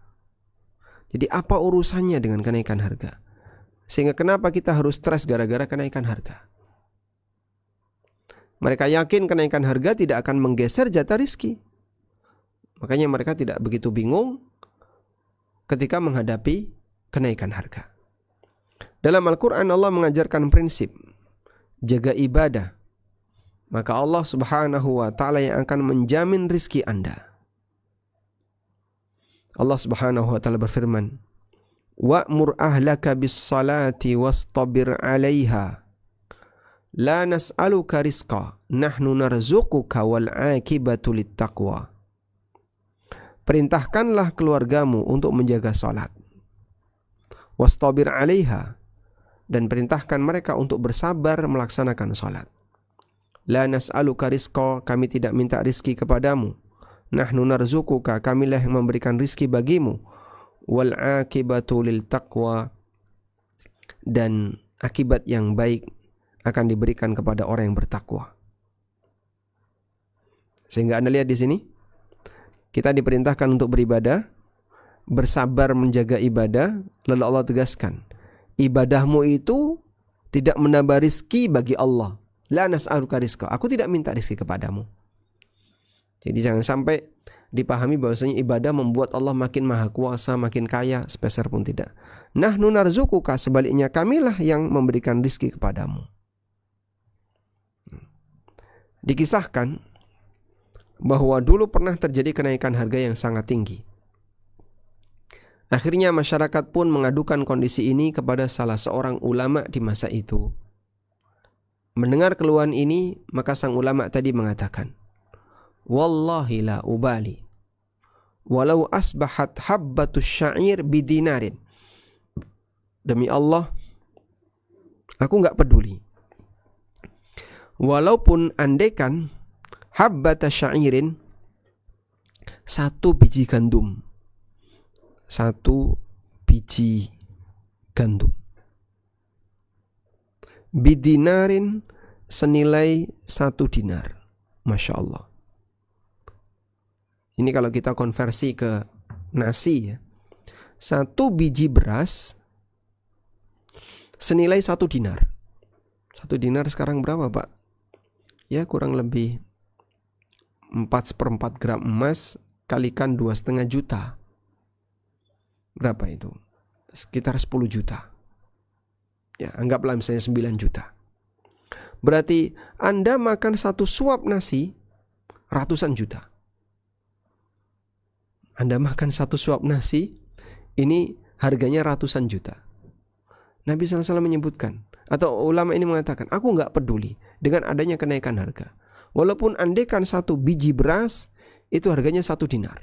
Jadi apa urusannya dengan kenaikan harga? Sehingga kenapa kita harus stres gara-gara kenaikan harga? Mereka yakin kenaikan harga tidak akan menggeser jatah rizki. Makanya mereka tidak begitu bingung ketika menghadapi kenaikan harga. Dalam Al-Quran Allah mengajarkan prinsip jaga ibadah. Maka Allah Subhanahu wa ta'ala yang akan menjamin rizki Anda. Allah Subhanahu wa ta'ala berfirman, wa'mur ahlaka bis salati wastabir 'alaiha la nas'aluka rizqa nahnu narzuquka wal 'aqibatu littaqwa. Perintahkanlah keluargamu untuk menjaga salat. Wastabir 'alaiha, dan perintahkan mereka untuk bersabar melaksanakan salat. La nas'aluka rizqa, kami tidak minta rizki kepadamu. Nahnu narzuquka, kamilah yang memberikan rizki bagimu. Wal 'aqibatu lil taqwa, dan akibat yang baik akan diberikan kepada orang yang bertakwa. Sehingga Anda lihat di sini, kita diperintahkan untuk beribadah, bersabar menjaga ibadah, lalu Allah tegaskan, ibadahmu itu tidak menambah rizki bagi Allah. La nas'aluka rizqa, aku tidak minta rizki kepadamu. Jadi jangan sampai dipahami bahwasanya ibadah membuat Allah makin maha kuasa, makin kaya, sepeser pun tidak. Nahnu narzuquka, sebaliknya kamilah yang memberikan rizki kepadamu. Dikisahkan bahwa dulu pernah terjadi kenaikan harga yang sangat tinggi. Akhirnya masyarakat pun mengadukan kondisi ini kepada salah seorang ulama di masa itu. Mendengar keluhan ini, maka sang ulama tadi mengatakan, wallahi la ubali walau asbahat habbatus sya'ir bidinarin. Demi Allah, aku enggak peduli. Walaupun andekan habbatus sya'irin, satu biji gandum, satu biji gandum, bidinarin, senilai 1 dinar. Masya Allah. Ini kalau kita konversi ke nasi ya, 1 biji beras senilai 1 dinar. 1 dinar sekarang berapa Pak? Ya kurang lebih 4/4 gram emas kalikan 2,5 juta. Berapa itu? Sekitar 10 juta. Ya, anggaplah misalnya 9 juta. Berarti Anda makan 1 suap nasi ratusan juta. Anda makan 1 suap nasi, ini harganya ratusan juta. Nabi SAW menyebutkan, atau ulama ini mengatakan, aku enggak peduli dengan adanya kenaikan harga. Walaupun andekan 1 biji beras, itu harganya 1 dinar.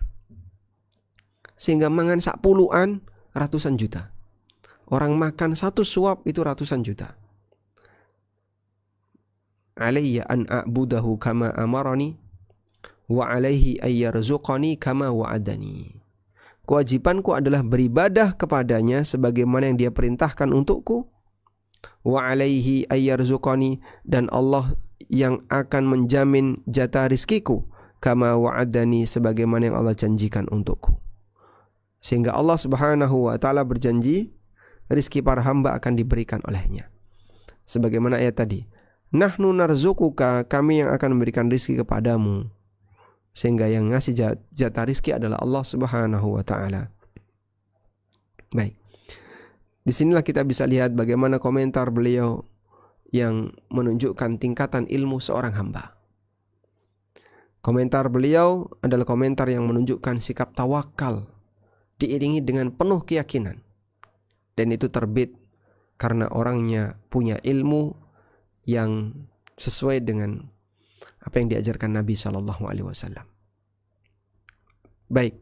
Sehingga mangan sak puluhan ratusan juta. Orang makan 1 suap itu ratusan juta. Alayya an a'budahu kama amarani wa alaihi ayyarzuqani kama wa'adani. Kewajibanku adalah beribadah kepadanya sebagaimana yang dia perintahkan untukku. Wa alaihi ayyarzuqani, dan Allah yang akan menjamin jatah rizkiku. Kama wa'adani, sebagaimana yang Allah janjikan untukku. Sehingga Allah Subhanahu wa ta'ala berjanji rizki para hamba akan diberikan olehnya. Sebagaimana ayat tadi, nahnu narzuquka, kami yang akan memberikan rizki kepadamu. Sehingga yang ngasih jatah rizki adalah Allah Subhanahu wa ta'ala. Baik, disinilah kita bisa lihat bagaimana komentar beliau yang menunjukkan tingkatan ilmu seorang hamba. Komentar beliau adalah komentar yang menunjukkan sikap tawakal diiringi dengan penuh keyakinan. Dan itu terbit karena orangnya punya ilmu yang sesuai dengan apa yang diajarkan Nabi SAW. Baik.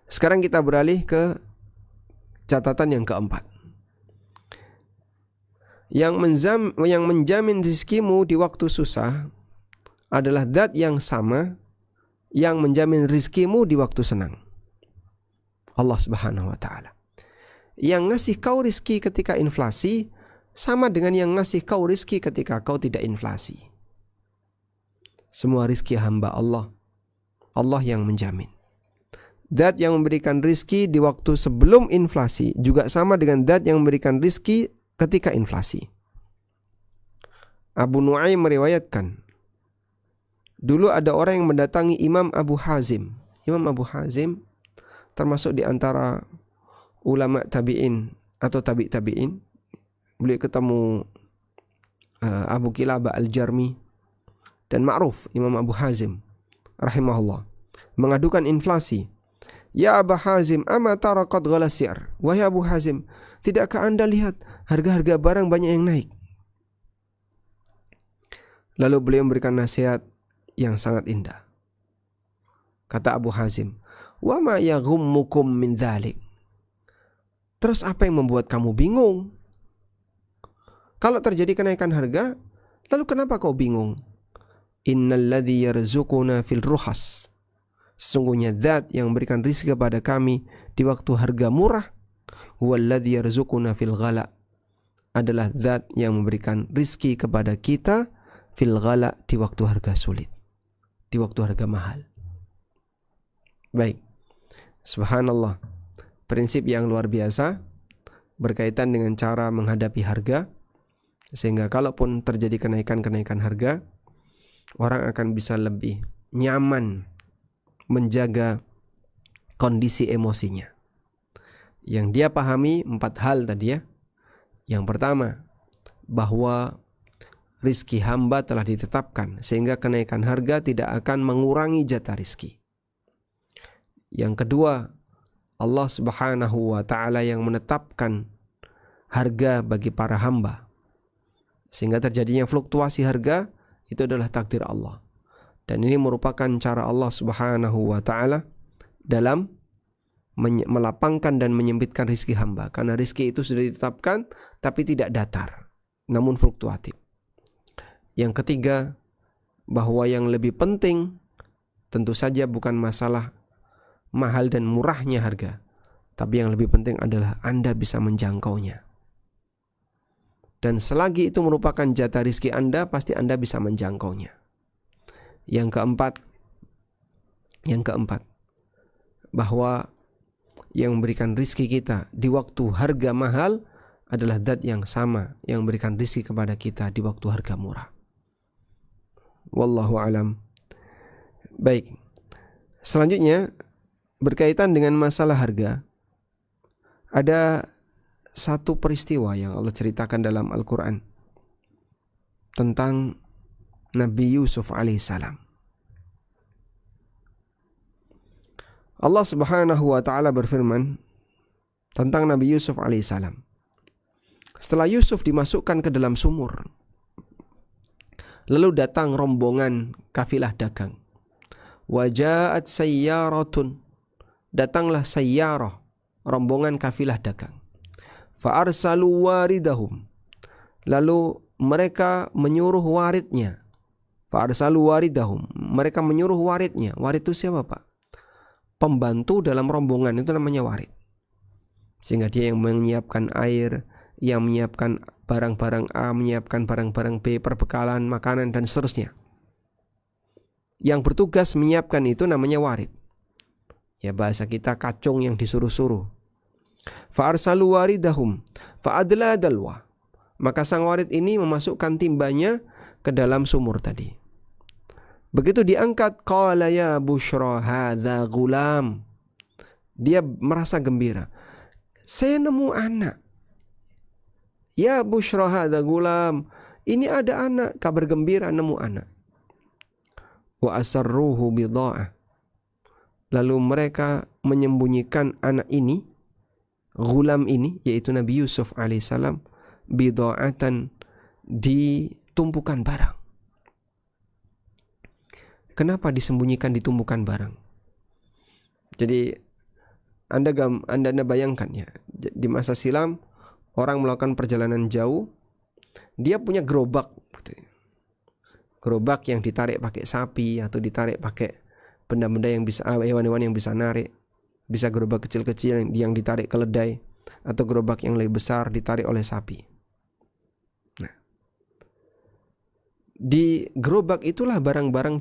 Sekarang kita beralih ke catatan yang keempat. Yang menjamin rizkimu di waktu susah adalah zat yang sama yang menjamin rizkimu di waktu senang. Allah Subhanahu wa ta'ala. Yang ngasih kau rizki ketika inflasi sama dengan yang ngasih kau rizki ketika kau tidak inflasi. Semua rizki hamba Allah. Allah yang menjamin. Zat yang memberikan rizki di waktu sebelum inflasi juga sama dengan zat yang memberikan rizki ketika inflasi. Abu Nu'aim meriwayatkan, dulu ada orang yang mendatangi Imam Abu Hazim. Imam Abu Hazim termasuk di antara ulama tabi'in atau tabi'in. Beliau ketemu Abu Kilabah Al-Jarmi dan ma'ruf Imam Abu Hazim rahimahullah mengadukan inflasi. Ya Abu Hazim, ama tara qad ghala si'r? Wahai Abu Hazim, tidakkah Anda lihat harga-harga barang banyak yang naik? Lalu beliau memberikan nasihat yang sangat indah. Kata Abu Hazim, wa ma yaghummukum min dzalik? Terus apa yang membuat kamu bingung? Kalau terjadi kenaikan harga, lalu kenapa kau bingung? Innal ladzi yarzuquna fil ruhas. Sesungguhnya zat yang memberikan rizki kepada kami di waktu harga murah, huwallazi yarzuquna fil ghala, adalah zat yang memberikan rizki kepada kita fil ghala, di waktu harga sulit, di waktu harga mahal. Baik, subhanallah, prinsip yang luar biasa berkaitan dengan cara menghadapi harga, sehingga kalaupun terjadi kenaikan harga, orang akan bisa lebih nyaman menjaga kondisi emosinya. Yang dia pahami 4 hal tadi ya. Yang pertama, bahwa rizki hamba telah ditetapkan sehingga kenaikan harga tidak akan mengurangi jatah rizki. Yang kedua, Allah Subhanahu wa ta'ala yang menetapkan harga bagi para hamba, sehingga terjadinya fluktuasi harga itu adalah takdir Allah. Dan ini merupakan cara Allah Subhanahu wa ta'ala dalam melapangkan dan menyempitkan rizki hamba. Karena rizki itu sudah ditetapkan tapi tidak datar, namun fluktuatif. Yang ketiga, bahwa yang lebih penting tentu saja bukan masalah mahal dan murahnya harga, tapi yang lebih penting adalah Anda bisa menjangkaunya. Dan selagi itu merupakan jatah rizki Anda, pasti Anda bisa menjangkaunya. Yang keempat, bahwa yang memberikan rizki kita di waktu harga mahal adalah zat yang sama yang memberikan rizki kepada kita di waktu harga murah. Wallahu alam. Baik, selanjutnya berkaitan dengan masalah harga, ada satu peristiwa yang Allah ceritakan dalam Al-Quran tentang Nabi Yusuf alaihissalam. Allah Subhanahu wa ta'ala berfirman tentang Nabi Yusuf alaihissalam. Setelah Yusuf dimasukkan ke dalam sumur, lalu datang rombongan kafilah dagang. Waja'at sayyaratun, datanglah sayyarah, rombongan kafilah dagang. Fa'arsalu waridahum, lalu mereka menyuruh waridnya. Fa'arsalu waridahum, mereka menyuruh waridnya. Warid itu siapa, Pak? Pembantu dalam rombongan itu namanya warid. Sehingga dia yang menyiapkan air, yang menyiapkan barang-barang A, menyiapkan barang-barang B, perbekalan, makanan dan seterusnya. Yang bertugas menyiapkan itu namanya warid. Ya, bahasa kita kacung yang disuruh-suruh. Fa'arsalu waridahum fa'adla dalwa, maka sang warid ini memasukkan timbanya ke dalam sumur tadi. Begitu diangkat, qala ya busyra hadza gulam, dia merasa gembira, saya nemu anak. Ya busyra hadza gulam, ini ada anak, kabar gembira nemu anak. Wa asarruhu bidha'ah, lalu mereka menyembunyikan anak ini, gulam ini, yaitu Nabi Yusuf alaihissalam, bidha'atan, di tumpukan barang. Kenapa disembunyikan di tumpukan barang? Jadi Anda bayangkan ya, di masa silam orang melakukan perjalanan jauh, dia punya gerobak gitu. Gerobak yang ditarik pakai sapi atau ditarik pakai benda-benda yang bisa, hewan-hewan yang bisa narik. Bisa gerobak kecil-kecil yang ditarik keledai, atau gerobak yang lebih besar ditarik oleh sapi. Nah, di gerobak itulah barang-barang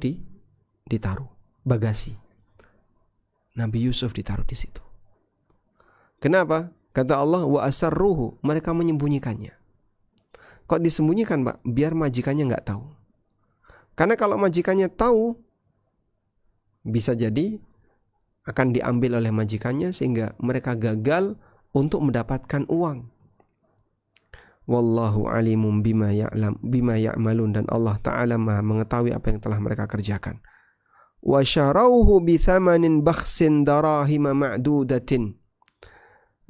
ditaruh, bagasi. Nabi Yusuf ditaruh di situ. Kenapa? Kata Allah, wa asarruhu, mereka menyembunyikannya. Kok disembunyikan, Pak? Biar majikannya nggak tahu. Karena kalau majikannya tahu, bisa jadi akan diambil oleh majikannya sehingga mereka gagal untuk mendapatkan uang. Wallahu alimum bima ya'malun, dan Allah Ta'ala Maha mengetahui apa yang telah mereka kerjakan. Wa syarauhu bi thamanin bakhsin darahima ma'dudatin.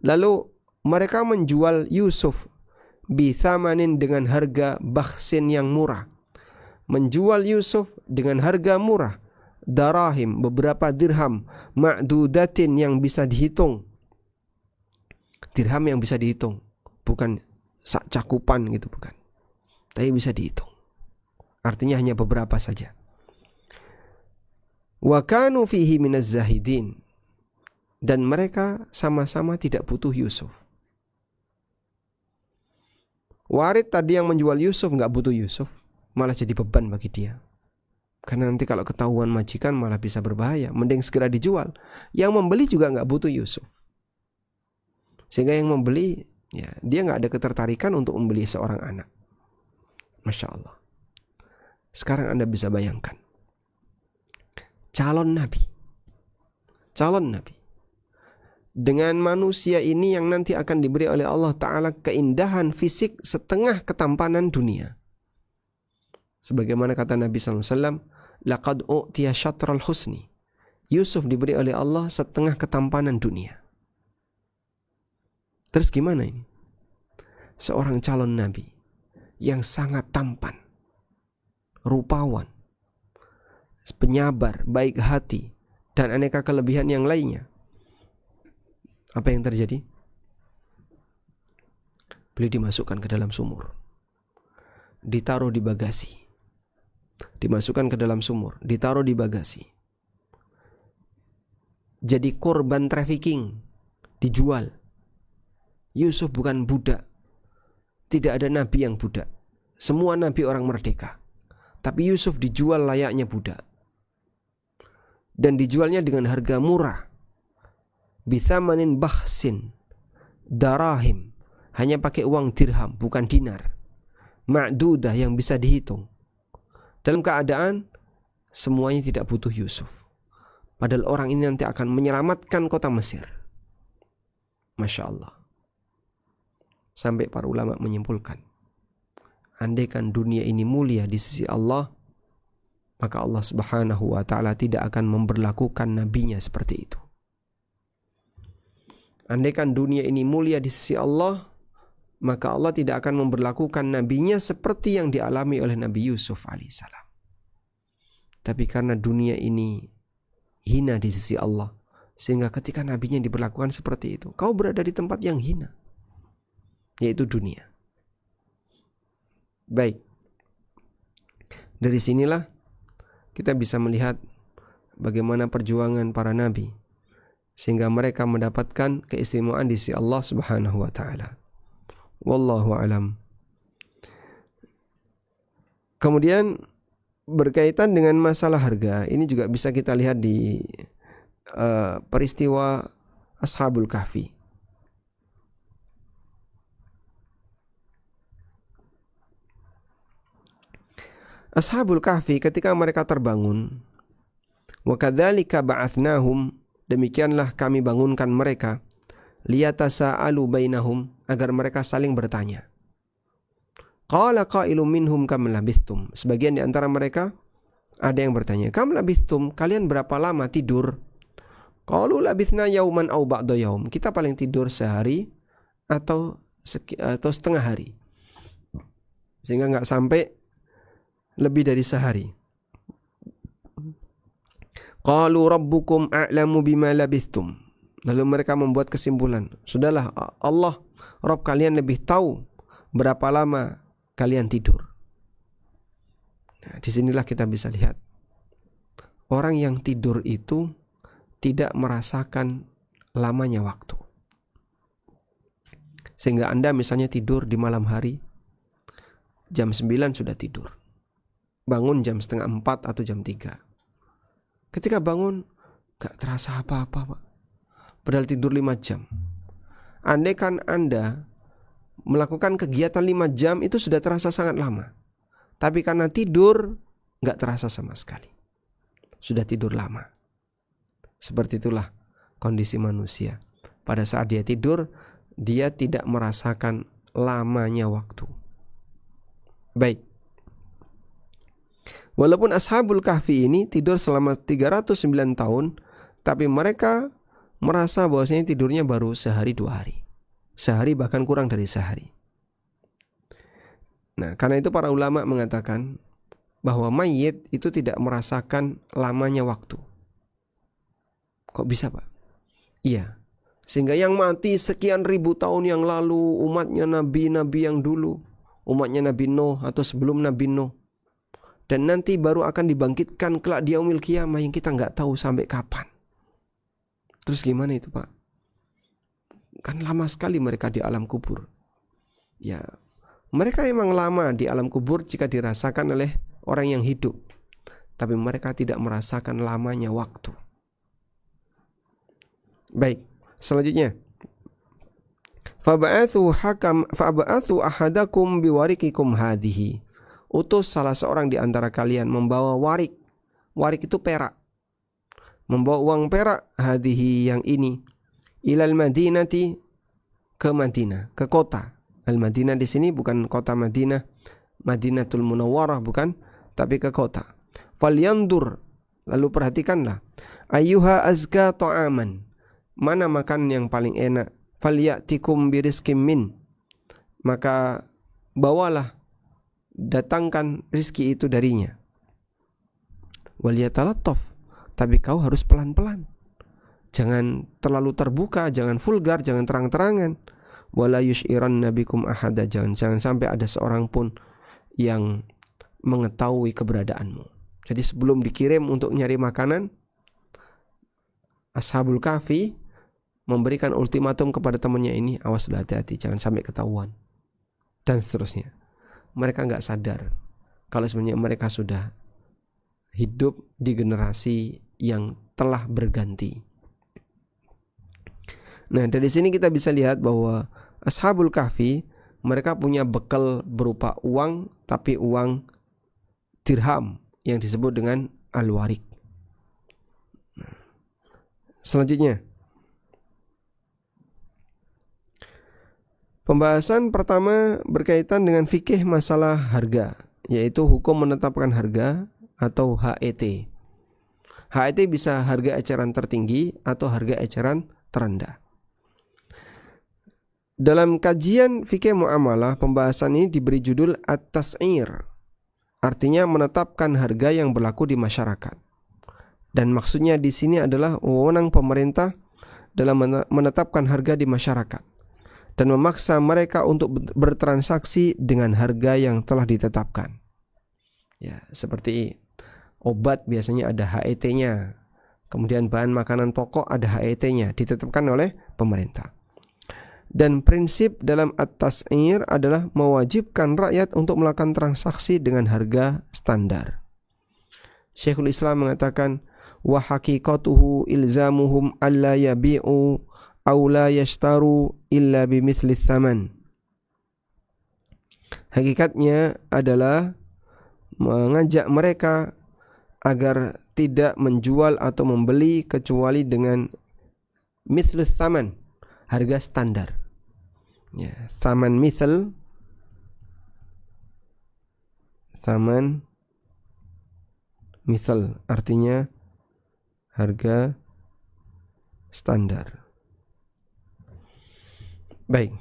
Lalu mereka menjual Yusuf bi thamanin, dengan harga bakhsin yang murah. Menjual Yusuf dengan harga murah, darahim, beberapa dirham, ma'dudatin, yang bisa dihitung. Dirham yang bisa dihitung, bukan sak cakupan gitu, bukan, tapi bisa dihitung. Artinya hanya beberapa saja. Wa kanu fihi minaz zahidin, dan mereka sama-sama tidak butuh Yusuf. Warid tadi yang menjual Yusuf nggak butuh Yusuf, malah jadi beban bagi dia. Karena nanti kalau ketahuan majikan malah bisa berbahaya. Mending segera dijual. Yang membeli juga nggak butuh Yusuf, sehingga yang membeli, ya, dia nggak ada ketertarikan untuk membeli seorang anak. Masya Allah. Sekarang Anda bisa bayangkan, calon nabi dengan manusia ini yang nanti akan diberi oleh Allah Ta'ala keindahan fisik setengah ketampanan dunia. Sebagaimana kata Nabi SAW, laqad u'tiya syatral husni. Yusuf diberi oleh Allah setengah ketampanan dunia. Terus gimana ini? Seorang calon nabi yang sangat tampan, rupawan, penyabar, baik hati, dan aneka kelebihan yang lainnya. Apa yang terjadi? Beliau dimasukkan ke dalam sumur, ditaruh di bagasi, dimasukkan ke dalam sumur, ditaruh di bagasi, jadi korban trafficking, dijual. Yusuf bukan budak. Tidak ada nabi yang budak. Semua nabi orang merdeka. Tapi Yusuf dijual layaknya budak. Dan dijualnya dengan harga murah. Bithamanin bakhsin darahim. Hanya pakai uang dirham, bukan dinar. Ma'dudah, yang bisa dihitung. Dalam keadaan semuanya tidak butuh Yusuf. Padahal orang ini nanti akan menyelamatkan kota Mesir. Masya Allah. Sampai para ulama menyimpulkan, andaikan dunia ini mulia di sisi Allah, maka Allah Subhanahu wa Ta'ala tidak akan memberlakukan nabinya seperti itu. Andaikan dunia ini mulia di sisi Allah, maka Allah tidak akan memberlakukan nabinya seperti yang dialami oleh Nabi Yusuf alaihissalam. Tapi karena dunia ini hina di sisi Allah, sehingga ketika nabinya diberlakukan seperti itu, kau berada di tempat yang hina, yaitu dunia. Baik, dari sinilah kita bisa melihat bagaimana perjuangan para nabi sehingga mereka mendapatkan keistimewaan di sisi Allah Subhanahu wa Ta'ala. Wallahu alam. Kemudian berkaitan dengan masalah harga, ini juga bisa kita lihat di peristiwa Ashabul Kahfi. Ashabul Kahfi ketika mereka terbangun, wa kadzalika ba'athnahum, demikianlah kami bangunkan mereka, liyatasaalu bainahum, agar mereka saling bertanya. Qala qailum minhum kam labithtum, sebagian di antara mereka ada yang bertanya, kam labithtum, kalian berapa lama tidur? Qalu labithna yauman aw ba'da yaum, kita paling tidur sehari atau setengah hari. sehingga nggak sampai lebih dari sehari. Qalu rabbukum a'lamu bima labithtum. Lalu mereka membuat kesimpulan, sudahlah, Allah Rabb kalian lebih tahu berapa lama kalian tidur. Nah, disinilah kita bisa lihat orang yang tidur itu tidak merasakan lamanya waktu. Sehingga Anda misalnya tidur di malam hari, jam 9 sudah tidur, bangun jam setengah 4 atau jam 3. Ketika bangun gak terasa apa-apa, Pak, padahal tidur 5 jam. Andai kan Anda melakukan kegiatan 5 jam itu sudah terasa sangat lama, tapi karena tidur gak terasa sama sekali, sudah tidur lama. Seperti itulah kondisi manusia. Pada saat dia tidur, dia tidak merasakan lamanya waktu. Baik. Walaupun Ashabul Kahfi ini tidur selama 309 tahun, tapi mereka merasa bahwasanya tidurnya baru sehari 2 hari. Sehari bahkan kurang dari sehari. Nah, karena itu para ulama mengatakan bahwa mayit itu tidak merasakan lamanya waktu. Kok bisa, Pak? Iya. Sehingga yang mati sekian ribu tahun yang lalu, umatnya nabi-nabi yang dulu, umatnya Nabi Nuh atau sebelum Nabi Nuh, dan nanti baru akan dibangkitkan kelak di yaumil qiyamah yang kita nggak tahu sampai kapan. Terus gimana itu, Pak? Kan lama sekali mereka di alam kubur. Ya, mereka emang lama di alam kubur jika dirasakan oleh orang yang hidup, tapi mereka tidak merasakan lamanya waktu. Baik, selanjutnya, fab'atsu ahadakum biwarikikum hadhihi. Utus salah seorang di antara kalian membawa warik. Warik itu perak. Membawa uang perak, hadhihi yang ini, ilal madinati, ke Madinah, ke kota. Al-Madinah di sini bukan kota Madinah, Madinatul Munawwarah bukan, tapi ke kota. Falyandur, lalu perhatikanlah, ayyuha azka ta'aman, mana makan yang paling enak. Falyatikum birizkim min, maka bawalah, datangkan rizki itu darinya. Waliyatalattaf, tapi kau harus pelan-pelan. Jangan terlalu terbuka, jangan vulgar, jangan terang-terangan. Wala yush'iranna bikum ahada, jangan sampai ada seorang pun yang mengetahui keberadaanmu. Jadi sebelum dikirim untuk nyari makanan, Ashabul Kahfi memberikan ultimatum kepada temannya ini, awaslah, hati-hati, jangan sampai ketahuan, dan seterusnya. Mereka gak sadar kalau sebenarnya mereka sudah hidup di generasi yang telah berganti. Nah, dari sini kita bisa lihat bahwa Ashabul Kahfi, mereka punya bekal berupa uang, tapi uang dirham yang disebut dengan al-warik. Selanjutnya, pembahasan pertama berkaitan dengan fikih masalah harga, yaitu hukum menetapkan harga atau HET. HET bisa harga eceran tertinggi atau harga eceran terendah. Dalam kajian fikih muamalah, pembahasan ini diberi judul at-tas'ir, artinya menetapkan harga yang berlaku di masyarakat. Dan maksudnya di sini adalah wewenang pemerintah dalam menetapkan harga di masyarakat dan memaksa mereka untuk bertransaksi dengan harga yang telah ditetapkan. Ya, seperti obat biasanya ada HET-nya, kemudian bahan makanan pokok ada HET-nya, ditetapkan oleh pemerintah. Dan prinsip dalam at-tas'ir adalah mewajibkan rakyat untuk melakukan transaksi dengan harga standar. Syekhul Islam mengatakan, wa haqiqatuhu ilzamuhum alla yabi'u aw la yashtaru illa bimithli tsaman. Hakikatnya adalah mengajak mereka agar tidak menjual atau membeli kecuali dengan mithli tsaman, harga standar. Ya, tsaman mithl, tsaman mithl artinya harga standar. Baik.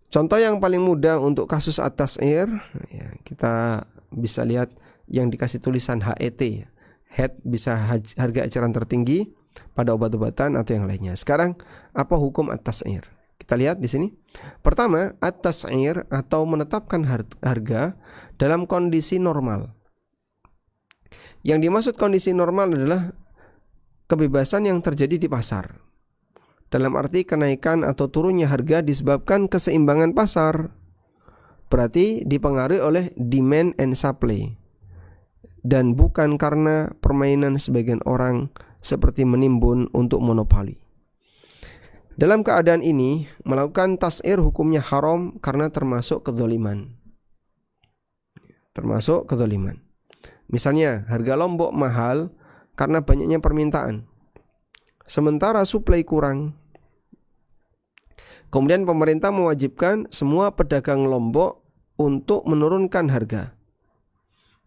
Contoh yang paling mudah untuk kasus at-tas'ir, ya, kita bisa lihat yang dikasih tulisan HET. HET bisa harga eceran tertinggi pada obat-obatan atau yang lainnya. Sekarang apa hukum at-tas'ir? Kita lihat di sini. Pertama, at-tas'ir atau menetapkan harga dalam kondisi normal. Yang dimaksud kondisi normal adalah kebebasan yang terjadi di pasar. Dalam arti kenaikan atau turunnya harga disebabkan keseimbangan pasar. Berarti dipengaruhi oleh demand and supply. Dan bukan karena permainan sebagian orang seperti menimbun untuk monopoli. Dalam keadaan ini, melakukan tas'ir hukumnya haram karena termasuk kezaliman. Misalnya, harga lombok mahal karena banyaknya permintaan. Sementara suplai kurang. Kemudian pemerintah mewajibkan semua pedagang lombok untuk menurunkan harga.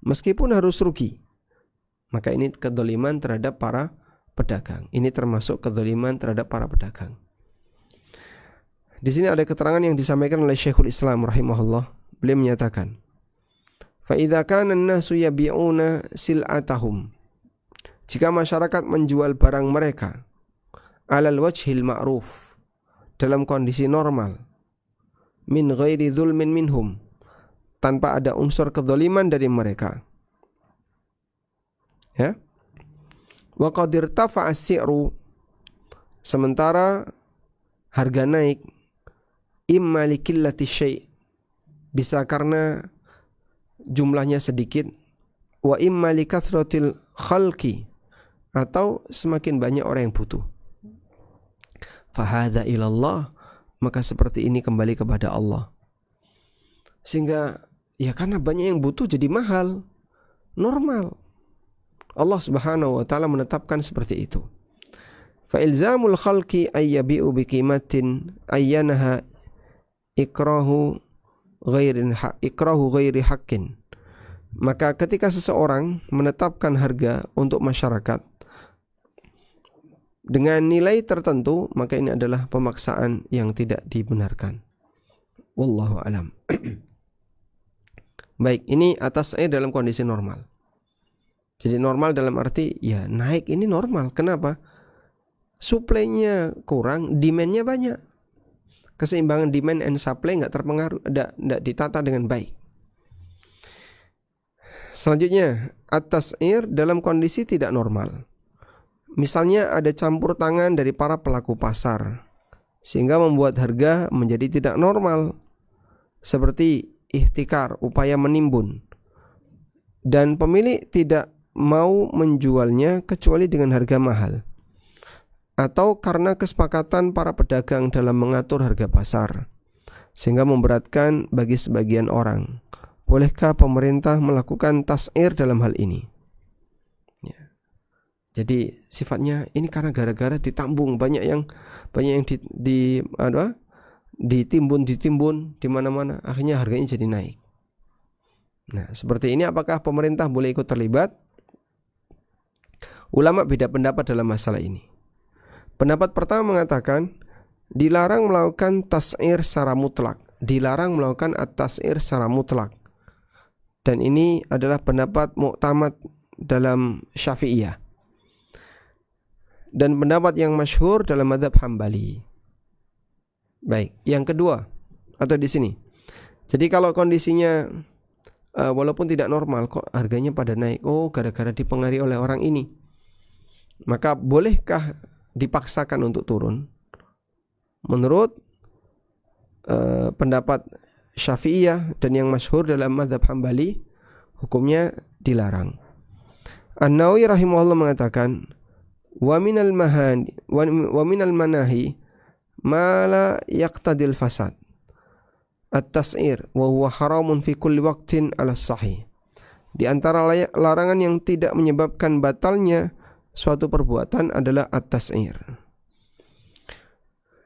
Meskipun harus rugi. Maka ini kedzaliman terhadap para pedagang. Ini termasuk kedzaliman terhadap para pedagang. Di sini ada keterangan yang disampaikan oleh Syekhul Islam rahimahullah. Beliau menyatakan, "Fa idza kana an-nasu yabi'una sil'atahum." Jika masyarakat menjual barang mereka alal wajhil ma'ruf, dalam kondisi normal, min ghairi zulmin minhum, tanpa ada unsur kedzaliman dari mereka, ya, wa qad irtafa'a as-si'ru, sementara harga naik, imma likillati syai', bisa karena jumlahnya sedikit, wa imma likathratil khalqi, atau semakin banyak orang yang butuh. Fahadha ilallah, maka seperti ini kembali kepada Allah. Sehingga ya karena banyak yang butuh jadi mahal, normal. Allah Subhanahu wa taala menetapkan seperti itu. Fa ilzamul khalqi ay yabi'u biqimatin ayyanaha ikrahu ghairi haqqin. Maka ketika seseorang menetapkan harga untuk masyarakat dengan nilai tertentu, maka ini adalah pemaksaan yang tidak dibenarkan. Wallahu alam. Baik, ini atas dalam kondisi normal. Jadi normal dalam arti ya naik ini normal. Kenapa? Suplainya kurang, demandnya banyak. Keseimbangan demand and supply nggak terpengaruh, tidak ditata dengan baik. Selanjutnya, at-tas'ir dalam kondisi tidak normal. Misalnya ada campur tangan dari para pelaku pasar, sehingga membuat harga menjadi tidak normal, seperti ihtikar, upaya menimbun, dan pemilik tidak mau menjualnya kecuali dengan harga mahal, atau karena kesepakatan para pedagang dalam mengatur harga pasar, sehingga memberatkan bagi sebagian orang. Bolehkah pemerintah melakukan tas'ir dalam hal ini? Ya. Jadi sifatnya ini karena gara-gara ditambung banyak yang ditimbun di mana-mana, akhirnya harganya jadi naik. Nah, seperti ini apakah pemerintah boleh ikut terlibat? Ulama beda pendapat dalam masalah ini. Pendapat pertama mengatakan dilarang melakukan tas'ir secara mutlak, dilarang melakukan at-tas'ir secara mutlak. Dan ini adalah pendapat mu'tamad dalam Syafi'iyah. Dan pendapat yang masyhur dalam mazhab Hambali. Baik, yang kedua atau di sini. Jadi kalau kondisinya walaupun tidak normal kok harganya pada naik, oh gara-gara dipengaruhi oleh orang ini, maka bolehkah dipaksakan untuk turun? Menurut pendapat Syafi'iyah dan yang masyhur dalam mazhab Hambali, hukumnya dilarang. An-Nawawi rahimahullah mengatakan, wa minal manahi ma la yaqtadil fasad at-tas'ir wa huwa haramun fi kulli waqtin ala sahih. Di antara larangan yang tidak menyebabkan batalnya suatu perbuatan adalah at-tas'ir.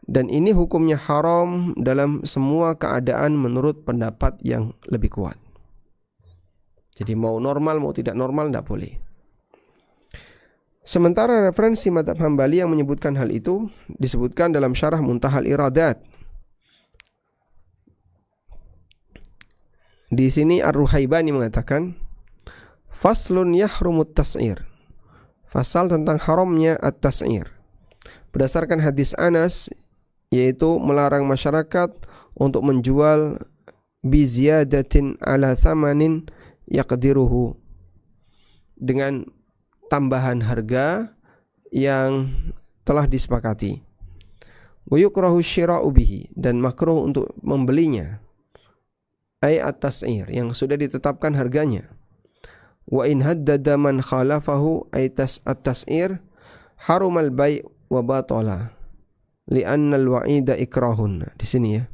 Dan ini hukumnya haram dalam semua keadaan menurut pendapat yang lebih kuat. Jadi mau normal mau tidak normal tidak boleh. Sementara referensi mazhab Hambali yang menyebutkan hal itu disebutkan dalam syarah Muntahal Iradat. Di sini Ar-Ruhaibani mengatakan faslun yahrumut tas'ir. Fasal tentang haramnya at-tas'ir. Berdasarkan hadis Anas, yaitu melarang masyarakat untuk menjual biziyadatin ala thamanin yaqdiruhu, dengan tambahan harga yang telah disepakati. Wa yukrahu syira'u bihi, dan makruh untuk membelinya, ay at-tas'ir, yang sudah ditetapkan harganya. Wa in haddada man khalafahu ay at-tas'ir harumal bai' wa batala li'anna al-wa'ida ikrahun. Di sini ya.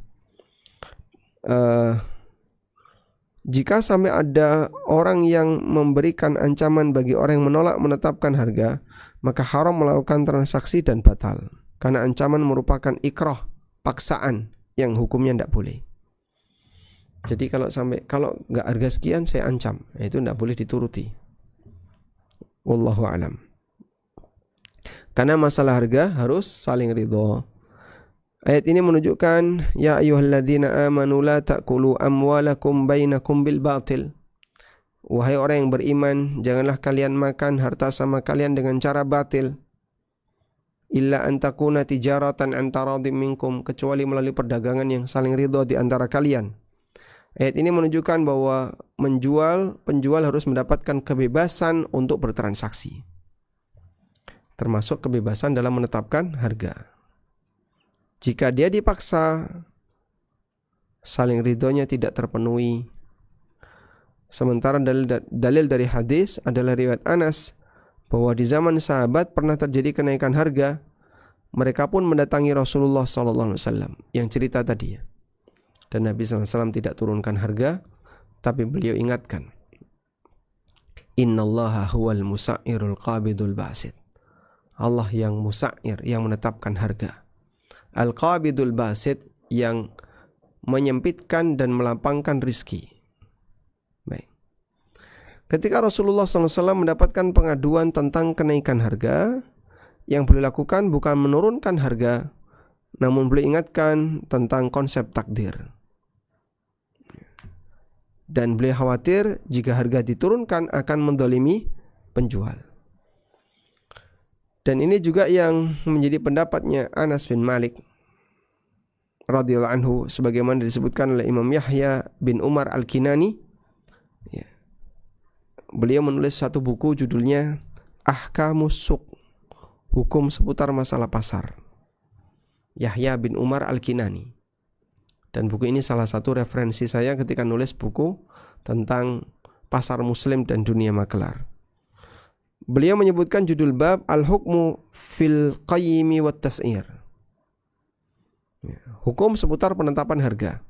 Jika sampai ada orang yang memberikan ancaman bagi orang yang menolak menetapkan harga, maka haram melakukan transaksi dan batal. Karena ancaman merupakan ikrah, paksaan yang hukumnya tidak boleh. Jadi kalau nggak harga sekian saya ancam, itu tidak boleh dituruti. Wallahu alam. Karena masalah harga harus saling ridho. Ayat ini menunjukkan ya ayyuhalladzina amanu la ta'kulu amwalakum bainakum bil batil. Wahai orang yang beriman, janganlah kalian makan harta sama kalian dengan cara batil. Illa an takuna tijaratan an taradhim minkum, kecuali melalui perdagangan yang saling ridho di antara kalian. Ayat ini menunjukkan bahwa penjual harus mendapatkan kebebasan untuk bertransaksi, termasuk kebebasan dalam menetapkan harga. Jika dia dipaksa, saling ridhonya tidak terpenuhi. Sementara dalil dari hadis adalah riwayat Anas bahwa di zaman sahabat pernah terjadi kenaikan harga. Mereka pun mendatangi Rasulullah SAW yang cerita tadi. Dan Nabi SAW tidak turunkan harga, tapi beliau ingatkan, Innallaha huwal musa'irul qabidul basit. Allah yang musa'ir, yang menetapkan harga. Al-qabidul basit, yang menyempitkan dan melapangkan rizki. Baik. Ketika Rasulullah SAW mendapatkan pengaduan tentang kenaikan harga, yang beliau lakukan bukan menurunkan harga, namun beliau ingatkan tentang konsep takdir. Dan beliau khawatir jika harga diturunkan akan mendolimi penjual. Dan ini juga yang menjadi pendapatnya Anas bin Malik radhiyallahu anhu, sebagaimana disebutkan oleh Imam Yahya bin Umar Al-Kinani. Ya. Beliau menulis satu buku judulnya Ahkamus Suq, hukum seputar masalah pasar. Yahya bin Umar Al-Kinani. Dan buku ini salah satu referensi saya ketika nulis buku tentang pasar muslim dan dunia makelar. Beliau menyebutkan judul bab Al-Hukmu fil Qayyimi wat Tas'ir, hukum seputar penetapan harga.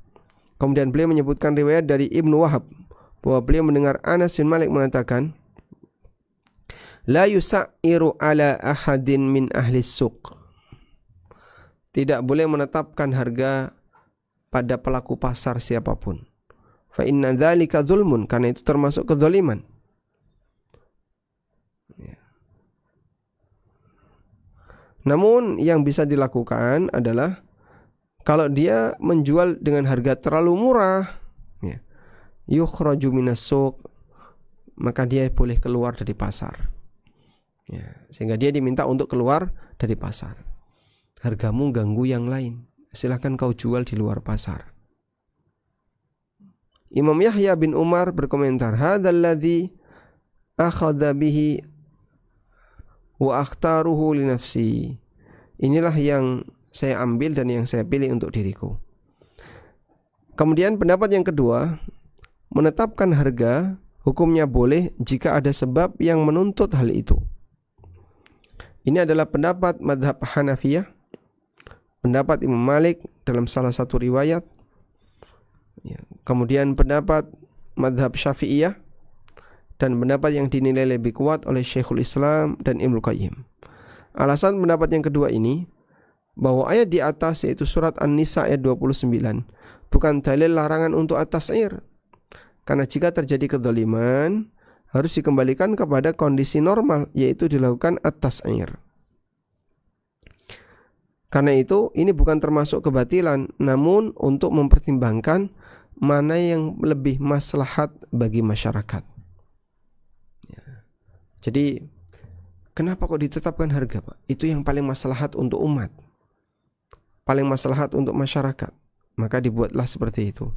Kemudian beliau menyebutkan riwayat dari Ibnu Wahab bahwa beliau mendengar Anas bin Malik mengatakan, La yusa'iru ala ahadin min ahli suq. Tidak boleh menetapkan harga pada pelaku pasar siapapun. Fa inna dzalika zulmun, karena itu termasuk kezaliman. Namun yang bisa dilakukan adalah kalau dia menjual dengan harga terlalu murah, yukhraju minas suq, maka dia boleh keluar dari pasar. Sehingga dia diminta untuk keluar dari pasar. Hargamu ganggu yang lain, silakan kau jual di luar pasar. Imam Yahya bin Umar berkomentar, hadzal ladzi akhadha bihi wa akhtaruhu li nafsi. Inilah yang saya ambil dan yang saya pilih untuk diriku. Kemudian pendapat yang kedua, menetapkan harga hukumnya boleh jika ada sebab yang menuntut hal itu. Ini adalah pendapat mazhab Hanafiyah, pendapat Imam Malik dalam salah satu riwayat, kemudian pendapat mazhab Syafi'iyah, dan pendapat yang dinilai lebih kuat oleh Syekhul Islam dan Ibnu Qayyim. Alasan pendapat yang kedua ini, bahwa ayat di atas yaitu surat An-Nisa ayat 29 bukan dalil larangan untuk at-tas'ir. Karena jika terjadi kedzaliman harus dikembalikan kepada kondisi normal, yaitu dilakukan at-tas'ir. Karena itu ini bukan termasuk kebatilan, namun untuk mempertimbangkan mana yang lebih maslahat bagi masyarakat. Ya. Jadi kenapa kok ditetapkan harga, Pak? Itu yang paling maslahat untuk umat, paling maslahat untuk masyarakat, maka dibuatlah seperti itu.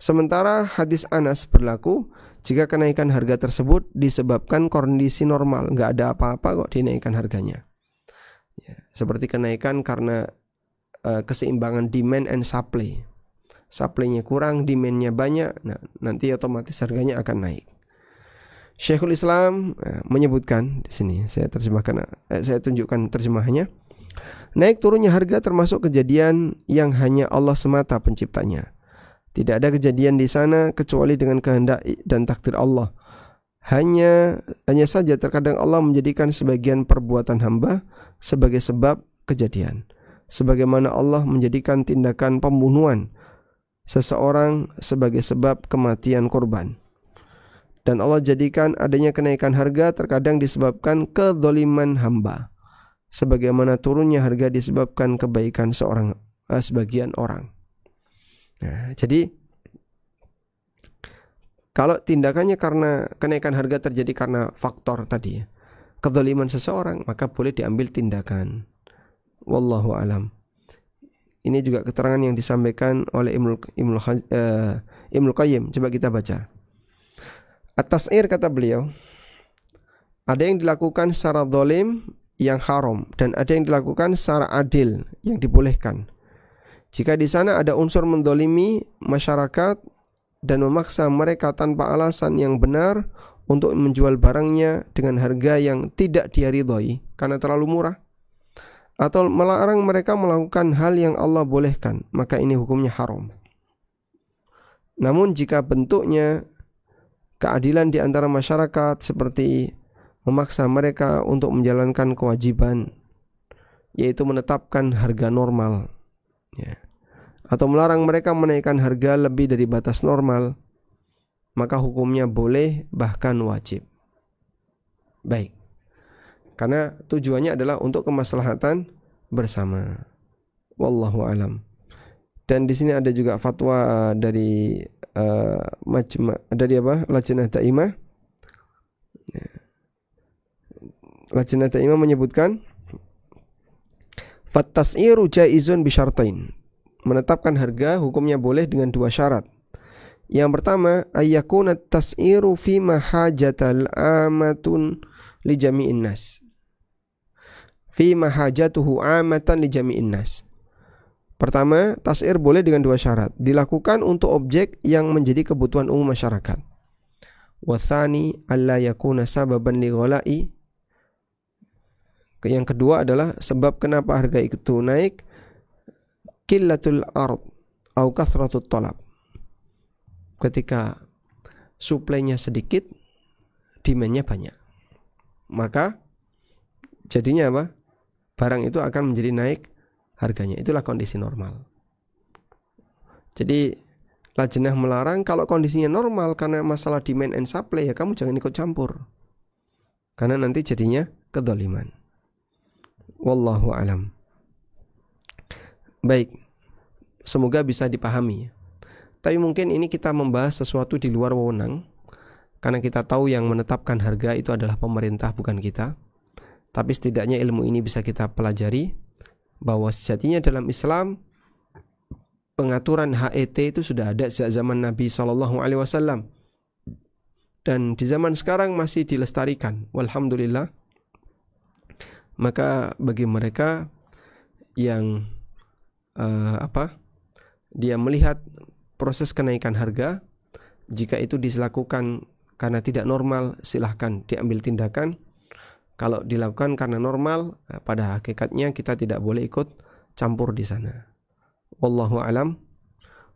Sementara hadis Anas berlaku jika kenaikan harga tersebut disebabkan kondisi normal, nggak ada apa-apa kok dinaikkan harganya. Ya, seperti kenaikan karena keseimbangan demand and supply. Supply-nya kurang, demand-nya banyak, nah nanti otomatis harganya akan naik. Syekhul Islam menyebutkan di sini, saya tunjukkan terjemahannya. Naik turunnya harga termasuk kejadian yang hanya Allah semata penciptanya. Tidak ada kejadian di sana kecuali dengan kehendak dan takdir Allah. Hanya saja terkadang Allah menjadikan sebagian perbuatan hamba sebagai sebab kejadian. Sebagaimana Allah menjadikan tindakan pembunuhan seseorang sebagai sebab kematian korban. Dan Allah jadikan adanya kenaikan harga terkadang disebabkan kezaliman hamba. Sebagaimana turunnya harga disebabkan kebaikan sebagian orang. Nah, jadi kalau tindakannya karena kenaikan harga terjadi karena faktor tadi, kezaliman seseorang, maka boleh diambil tindakan. Wallahu alam. Ini juga keterangan yang disampaikan oleh Ibnu Qayyim. Coba kita baca. At-tas'ir, kata beliau, ada yang dilakukan secara zalim yang haram dan ada yang dilakukan secara adil yang dibolehkan. Jika di sana ada unsur mendolimi masyarakat dan memaksa mereka tanpa alasan yang benar untuk menjual barangnya dengan harga yang tidak dia ridhoi karena terlalu murah, atau melarang mereka melakukan hal yang Allah bolehkan, maka ini hukumnya haram. Namun jika bentuknya keadilan di antara masyarakat seperti memaksa mereka untuk menjalankan kewajiban, yaitu menetapkan harga normal, ya, atau melarang mereka menaikkan harga lebih dari batas normal, maka hukumnya boleh bahkan wajib. Baik, karena tujuannya adalah untuk kemaslahatan bersama. Wallahu alam. Dan di sini ada juga fatwa dari Lajnah Daimah. Lajnah Daimah menyebutkan Fattas'iru jaizun bisyartain. Menetapkan harga hukumnya boleh dengan dua syarat. Yang pertama, ayyakuna tas'iru fi mahajatal amatun li jami'in nas. Fi mahajatuhu amatan li jami'in nas. Pertama, tas'ir boleh dengan dua syarat. Dilakukan untuk objek yang menjadi kebutuhan umum masyarakat. Wa tsani alla yakuna sababan li ghala'i. Yang kedua adalah sebab kenapa harga itu naik, qillatul ard au kathratut talab. Ketika suplainya sedikit, demand-nya banyak, maka jadinya apa? Barang itu akan menjadi naik harganya. Itulah kondisi normal. Jadi lajnah melarang kalau kondisinya normal karena masalah demand and supply, ya kamu jangan ikut campur, karena nanti jadinya kedzaliman. Wallahu alam. Baik, semoga bisa dipahami. Tapi mungkin ini kita membahas sesuatu di luar wewenang, karena kita tahu yang menetapkan harga itu adalah pemerintah, bukan kita. Tapi setidaknya ilmu ini bisa kita pelajari, bahwa sejatinya dalam Islam pengaturan HET itu sudah ada sejak zaman Nabi SAW, dan di zaman sekarang masih dilestarikan. Walhamdulillah. Maka bagi mereka yang dia melihat proses kenaikan harga, jika itu dilakukan karena tidak normal, silahkan diambil tindakan. Kalau dilakukan karena normal, pada hakikatnya kita tidak boleh ikut campur di sana. Wallahu alam.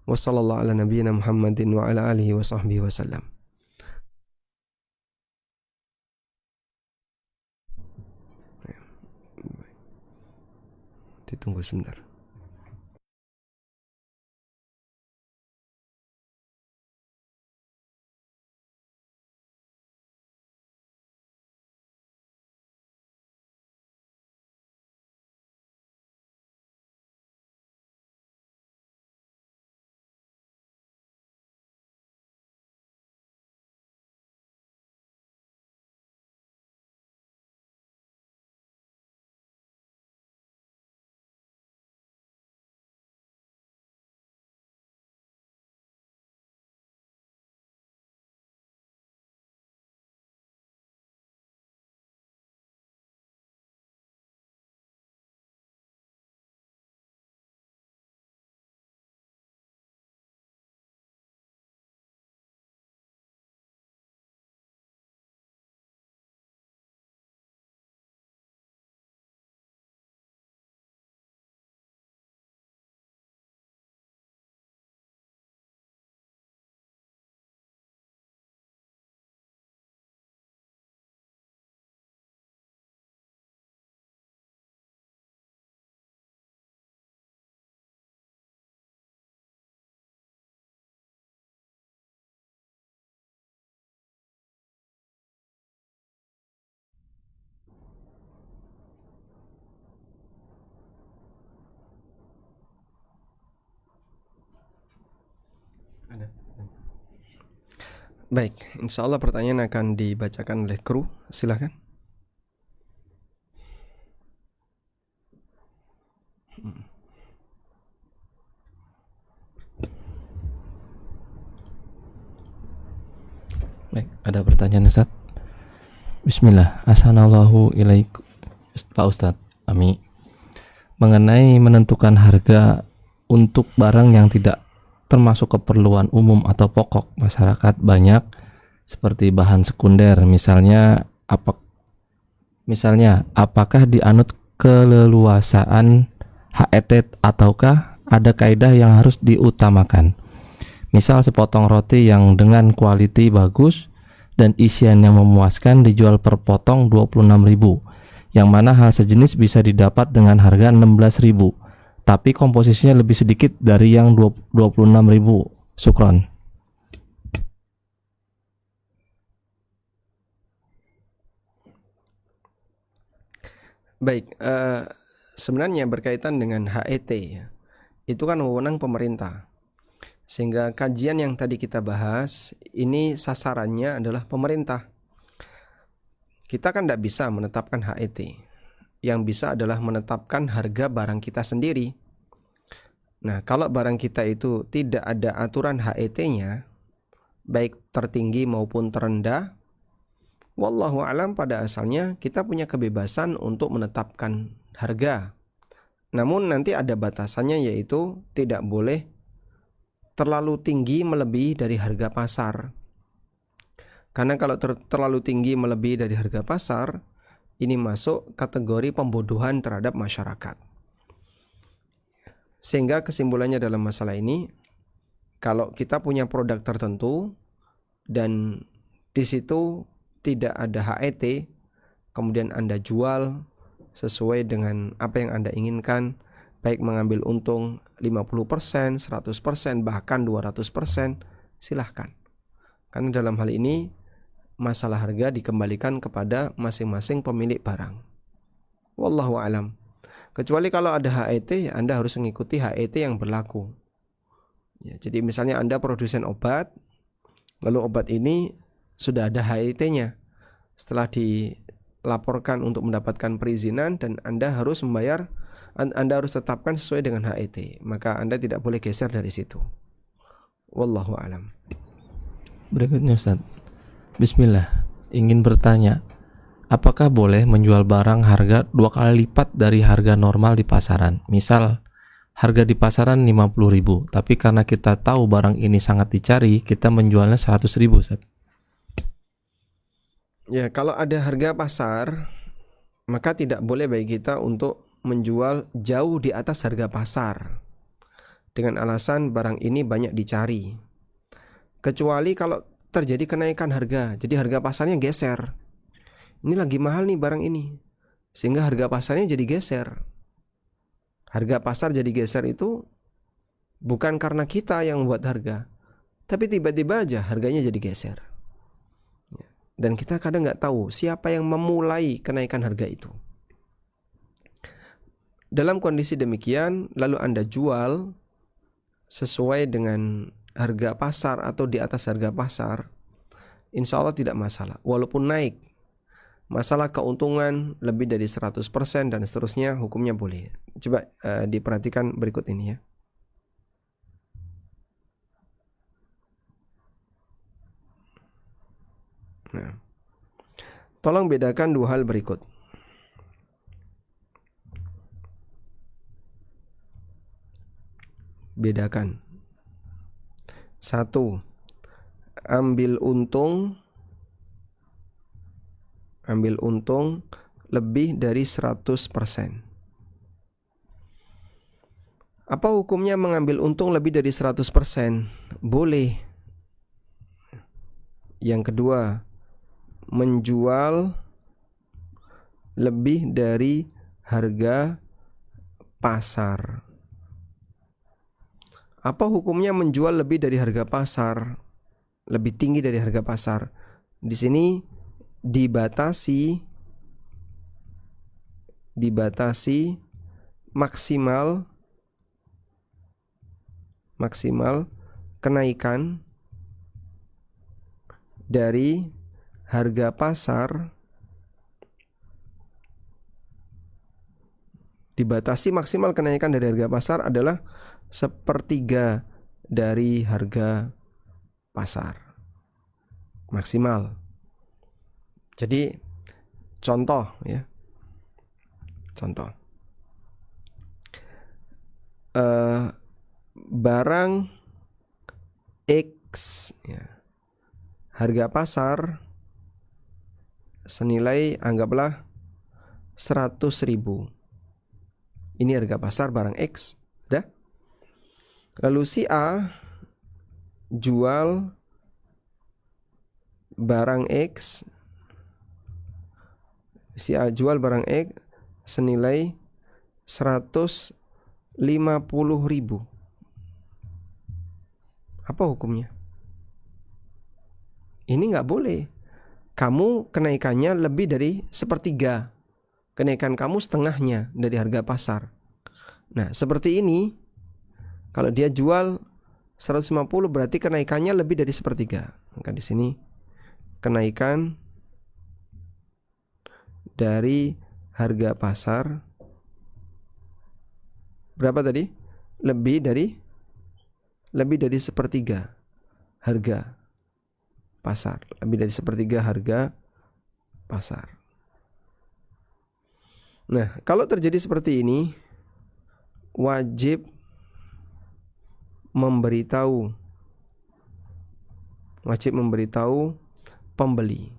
Wa sallallahu ala nabiyyina Muhammadin wa ala alihi wa sahbihi wasallam. Ditunggu sebentar. Baik, insya Allah pertanyaan akan dibacakan oleh kru. Silakan. Baik, ada pertanyaan Ustaz? Bismillah. Assalamualaikum Pak Ustadz. Ami. Mengenai menentukan harga untuk barang yang tidak termasuk keperluan umum atau pokok masyarakat banyak seperti bahan sekunder, misalnya apakah dianut keleluasaan HET ataukah ada kaidah yang harus diutamakan? Misal sepotong roti yang dengan kualiti bagus dan isian yang memuaskan dijual per potong 26.000, yang mana hal sejenis bisa didapat dengan harga 16.000, tapi komposisinya lebih sedikit dari yang 26.000. Syukron. Baik, sebenarnya berkaitan dengan HET itu kan wewenang pemerintah. Sehingga kajian yang tadi kita bahas ini sasarannya adalah pemerintah. Kita kan tidak bisa menetapkan HET. Yang bisa adalah menetapkan harga barang kita sendiri. Nah, kalau barang kita itu tidak ada aturan HET-nya, baik tertinggi maupun terendah, wallahu alam pada asalnya kita punya kebebasan untuk menetapkan harga. Namun nanti ada batasannya, yaitu tidak boleh terlalu tinggi melebihi dari harga pasar. Karena kalau terlalu tinggi melebihi dari harga pasar, ini masuk kategori pembodohan terhadap masyarakat. Sehingga kesimpulannya dalam masalah ini, kalau kita punya produk tertentu dan di situ tidak ada HET, kemudian Anda jual sesuai dengan apa yang Anda inginkan, baik mengambil untung 50%, 100%, bahkan 200%, silahkan. Karena dalam hal ini masalah harga dikembalikan kepada masing-masing pemilik barang. Wallahu alam. Kecuali kalau ada HET, Anda harus mengikuti HET yang berlaku. Ya, jadi misalnya Anda produsen obat, lalu obat ini sudah ada HET-nya. Setelah dilaporkan untuk mendapatkan perizinan dan Anda harus membayar, Anda harus tetapkan sesuai dengan HET, maka Anda tidak boleh geser dari situ. Wallahu alam. Berikutnya Ustaz. Bismillah. Ingin bertanya, apakah boleh menjual barang harga 2 kali lipat dari harga normal di pasaran? Misal harga di pasaran 50.000, tapi karena kita tahu barang ini sangat dicari, kita menjualnya 100.000, Ustaz. Ya, kalau ada harga pasar, maka tidak boleh bagi kita untuk menjual jauh di atas harga pasar dengan alasan barang ini banyak dicari. Kecuali kalau terjadi kenaikan harga, jadi harga pasarnya geser. Ini lagi mahal nih barang ini, sehingga harga pasarnya jadi geser. Harga pasar jadi geser itu bukan karena kita yang membuat harga, tapi tiba-tiba aja harganya jadi geser. Dan kita kadang nggak tahu siapa yang memulai kenaikan harga itu. Dalam kondisi demikian, lalu Anda jual sesuai dengan harga pasar atau di atas harga pasar, insya Allah tidak masalah. Walaupun naik, masalah keuntungan lebih dari 100% dan seterusnya, hukumnya boleh. Coba diperhatikan berikut ini ya. Nah, tolong bedakan dua hal berikut. Bedakan. 1. Ambil untung lebih dari 100%. Apa hukumnya mengambil untung lebih dari 100%? Boleh. Yang kedua, menjual lebih dari harga pasar. Apa hukumnya menjual lebih dari harga pasar? Lebih tinggi dari harga pasar. Di sini dibatasi maksimal kenaikan dari harga pasar, dibatasi maksimal kenaikan dari harga pasar adalah sepertiga dari harga pasar maksimal. Jadi contoh ya, contoh barang X ya, harga pasar senilai anggaplah 100.000. Ini harga pasar barang X, sudah. Lalu si A jual barang X, si A jual barang X senilai 150.000. Apa hukumnya? Ini nggak boleh. Kamu kenaikannya lebih dari sepertiga. Kenaikan kamu setengahnya dari harga pasar. Nah, seperti ini, kalau dia jual 150 berarti kenaikannya lebih dari sepertiga. Maka di sini kenaikan dari harga pasar berapa tadi? Lebih dari sepertiga harga pasar, lebih dari sepertiga harga pasar. Nah, kalau terjadi seperti ini, wajib memberitahu pembeli.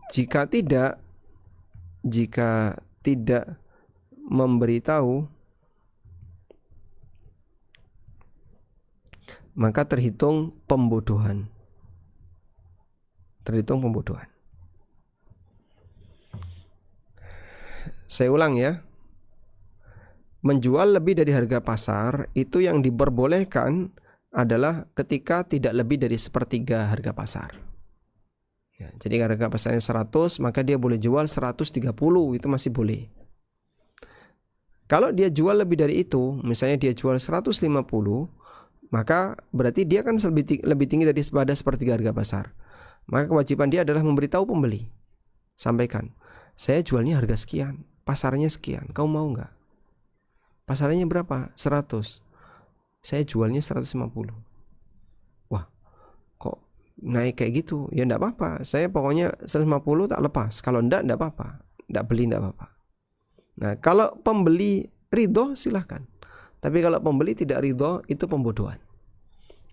Jika tidak memberitahu, maka terhitung pembodohan. Saya ulang ya. Menjual lebih dari harga pasar itu yang diperbolehkan adalah ketika tidak lebih dari sepertiga harga pasar. Ya, jadi harga pasarnya 100, maka dia boleh jual 130, itu masih boleh. Kalau dia jual lebih dari itu, misalnya dia jual 150, maka berarti dia kan lebih tinggi daripada sepertiga harga pasar. Maka kewajiban dia adalah memberitahu pembeli. Sampaikan, saya jualnya harga sekian, pasarnya sekian, kau mau nggak? Pasarnya berapa? 100. Saya jualnya 150. Wah, kok naik kayak gitu? Ya enggak apa-apa. Saya pokoknya 150 tak lepas. Kalau enggak apa-apa. Enggak beli enggak apa-apa. Nah, kalau pembeli ridho silahkan. Tapi kalau pembeli tidak ridho, itu pembodohan.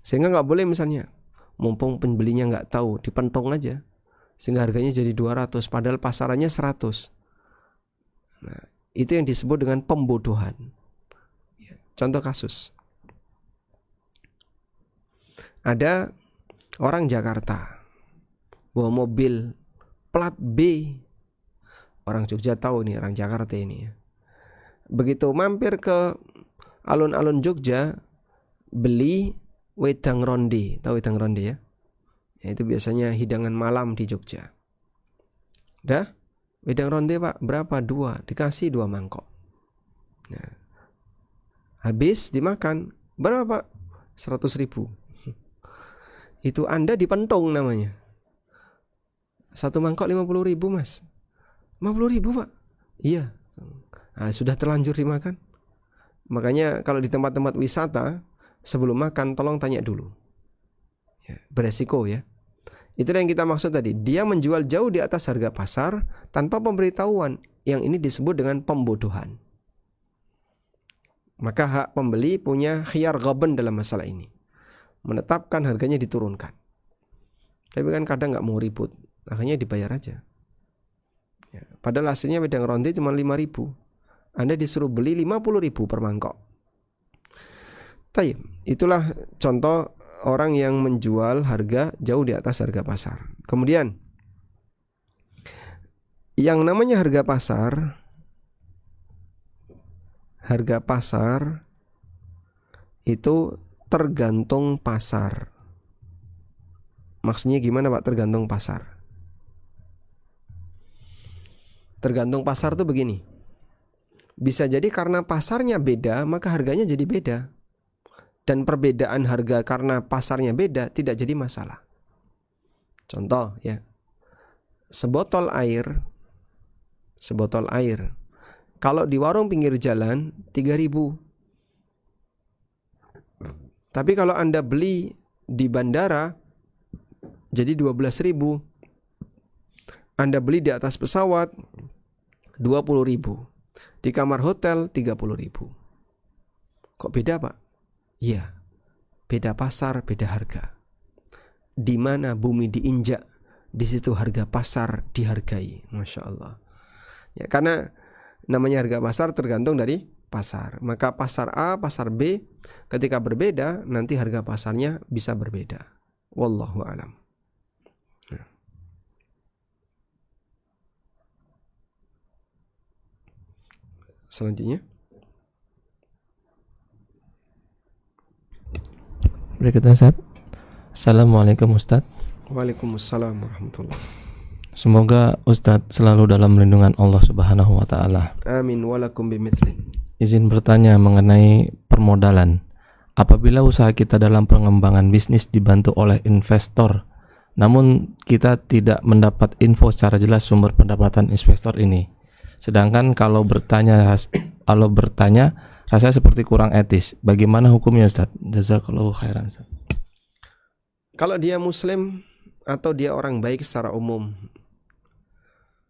Sehingga enggak boleh misalnya, mumpung pembelinya enggak tahu, dipentong aja. Sehingga harganya jadi 200 padahal pasarannya 100. Nah, itu yang disebut dengan pembodohan. Contoh kasus, ada orang Jakarta bawa mobil plat B. Orang Jogja tahu nih, orang Jakarta ini ya. Begitu mampir ke alun-alun Jogja, beli wedang ronde. Tahu wedang ronde ya? Itu biasanya hidangan malam di Jogja. Dah, wedang ronde pak, berapa? 2, dikasih 2 mangkok. Nah, habis dimakan, berapa pak? 100.000. Itu Anda dipentong namanya. 1 mangkok 50.000 mas. 50.000 pak? Iya. Nah, sudah terlanjur dimakan. Makanya kalau di tempat-tempat wisata, sebelum makan tolong tanya dulu ya, beresiko ya. Itulah yang kita maksud tadi. Dia menjual jauh di atas harga pasar tanpa pemberitahuan. Yang ini disebut dengan pembodohan. Maka hak pembeli punya khiyar ghaban dalam masalah ini, menetapkan harganya diturunkan. Tapi kan kadang gak mau ribut, akhirnya dibayar aja ya. Padahal hasilnya wedang ronde cuma 5.000, Anda disuruh beli 50.000 per mangkok. Taib. Itulah contoh orang yang menjual harga jauh di atas harga pasar. Kemudian yang namanya harga pasar itu tergantung pasar. Maksudnya gimana Pak tergantung pasar? Tergantung pasar tuh begini. Bisa jadi karena pasarnya beda, maka harganya jadi beda. dan perbedaan harga karena pasarnya beda tidak jadi masalah. Contoh ya, sebotol air kalau di warung pinggir jalan 3.000. Tapi kalau Anda beli di bandara jadi 12.000. Anda beli di atas pesawat 20.000. Di kamar hotel 30.000. Kok beda, Pak? Iya. Beda pasar, beda harga. Di mana bumi diinjak, di situ harga pasar dihargai. Masya Allah. Ya, karena namanya harga pasar tergantung dari pasar. Maka pasar A, pasar B ketika berbeda, nanti harga pasarnya bisa berbeda. Wallahu a'lam. Selanjutnya, berikutnya Ustaz. Assalamualaikum Ustaz. Waalaikumsalam warahmatullahi. Semoga Ustadz selalu dalam lindungan Allah Subhanahu wa Ta'ala. Amin walakum bimithlin. Izin bertanya mengenai permodalan. Apabila usaha kita dalam pengembangan bisnis dibantu oleh investor, namun kita tidak mendapat info secara jelas sumber pendapatan investor ini. Sedangkan kalau bertanya rasanya seperti kurang etis. Bagaimana hukumnya Ustadz? Jazakallahu khairan Ustadz. Kalau dia muslim atau dia orang baik secara umum,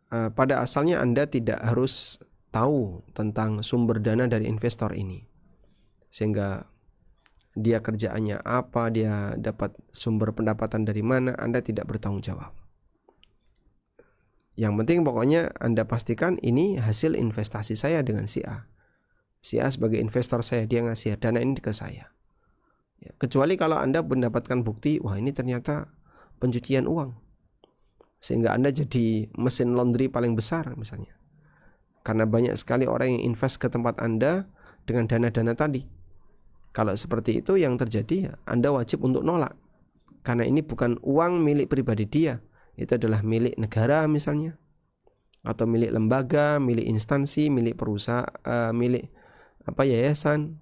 pada asalnya Anda tidak harus tahu tentang sumber dana dari investor ini. Sehingga dia kerjaannya apa, dia dapat sumber pendapatan dari mana, Anda tidak bertanggung jawab. Yang penting pokoknya Anda pastikan ini hasil investasi saya dengan si A. Si A sebagai investor saya, dia ngasih dana ini ke saya. Ya, kecuali kalau Anda mendapatkan bukti, wah ini ternyata pencucian uang, sehingga Anda jadi mesin laundry paling besar misalnya. Karena banyak sekali orang yang invest ke tempat Anda dengan dana-dana tadi. Kalau seperti itu yang terjadi, Anda wajib untuk nolak. Karena ini bukan uang milik pribadi dia, itu adalah milik negara misalnya, atau milik lembaga, milik instansi, milik perusahaan, milik yayasan.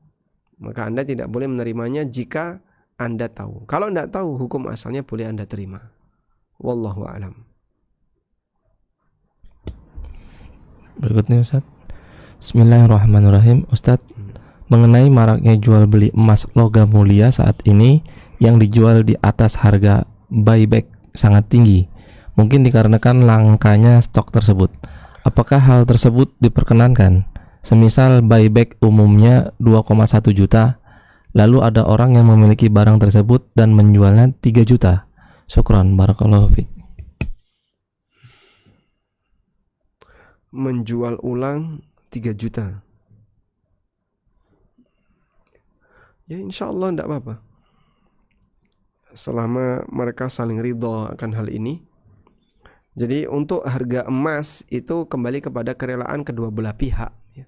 Maka Anda tidak boleh menerimanya jika Anda tahu. Kalau tidak tahu, hukum asalnya boleh Anda terima. Wallahu a'lam. Berikutnya Ustaz. Bismillahirrahmanirrahim. Ustaz, mengenai maraknya jual beli emas logam mulia saat ini yang dijual di atas harga buyback sangat tinggi, mungkin dikarenakan langkanya stok tersebut. Apakah hal tersebut diperkenankan? Semisal buyback umumnya 2,1 juta, lalu ada orang yang memiliki barang tersebut dan menjualnya 3 juta. Syukran, barakallahu fiik. Menjual ulang 3 juta. Ya insya Allah tidak apa-apa, selama mereka saling ridho akan hal ini. Jadi untuk harga emas itu kembali kepada kerelaan kedua belah pihak ya.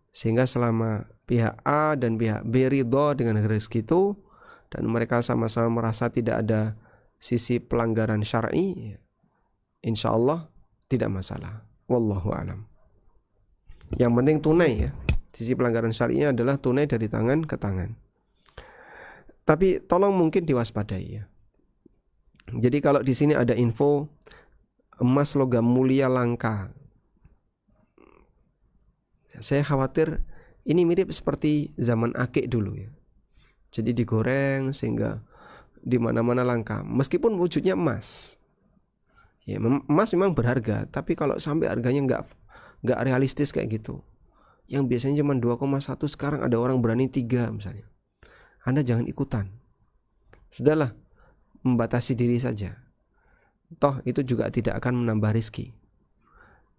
Sehingga selama pihak A dan pihak B ridho dengan harga segitu, dan mereka sama-sama merasa tidak ada sisi pelanggaran syar'i, insya Allah tidak masalah. Wallahu a'lam. Yang penting tunai ya. Sisi pelanggaran syar'inya adalah tunai dari tangan ke tangan. Tapi tolong mungkin diwaspadai ya. Jadi kalau di sini ada info emas logam mulia langka, saya khawatir ini mirip seperti zaman akik dulu ya. Jadi digoreng sehingga di mana-mana langka, meskipun wujudnya emas. Ya, emas memang berharga, tapi kalau sampai harganya nggak realistis kayak gitu, yang biasanya cuma 2,1 sekarang ada orang berani 3 misalnya, Anda jangan ikutan. Sudahlah, membatasi diri saja. Toh itu juga tidak akan menambah rezeki.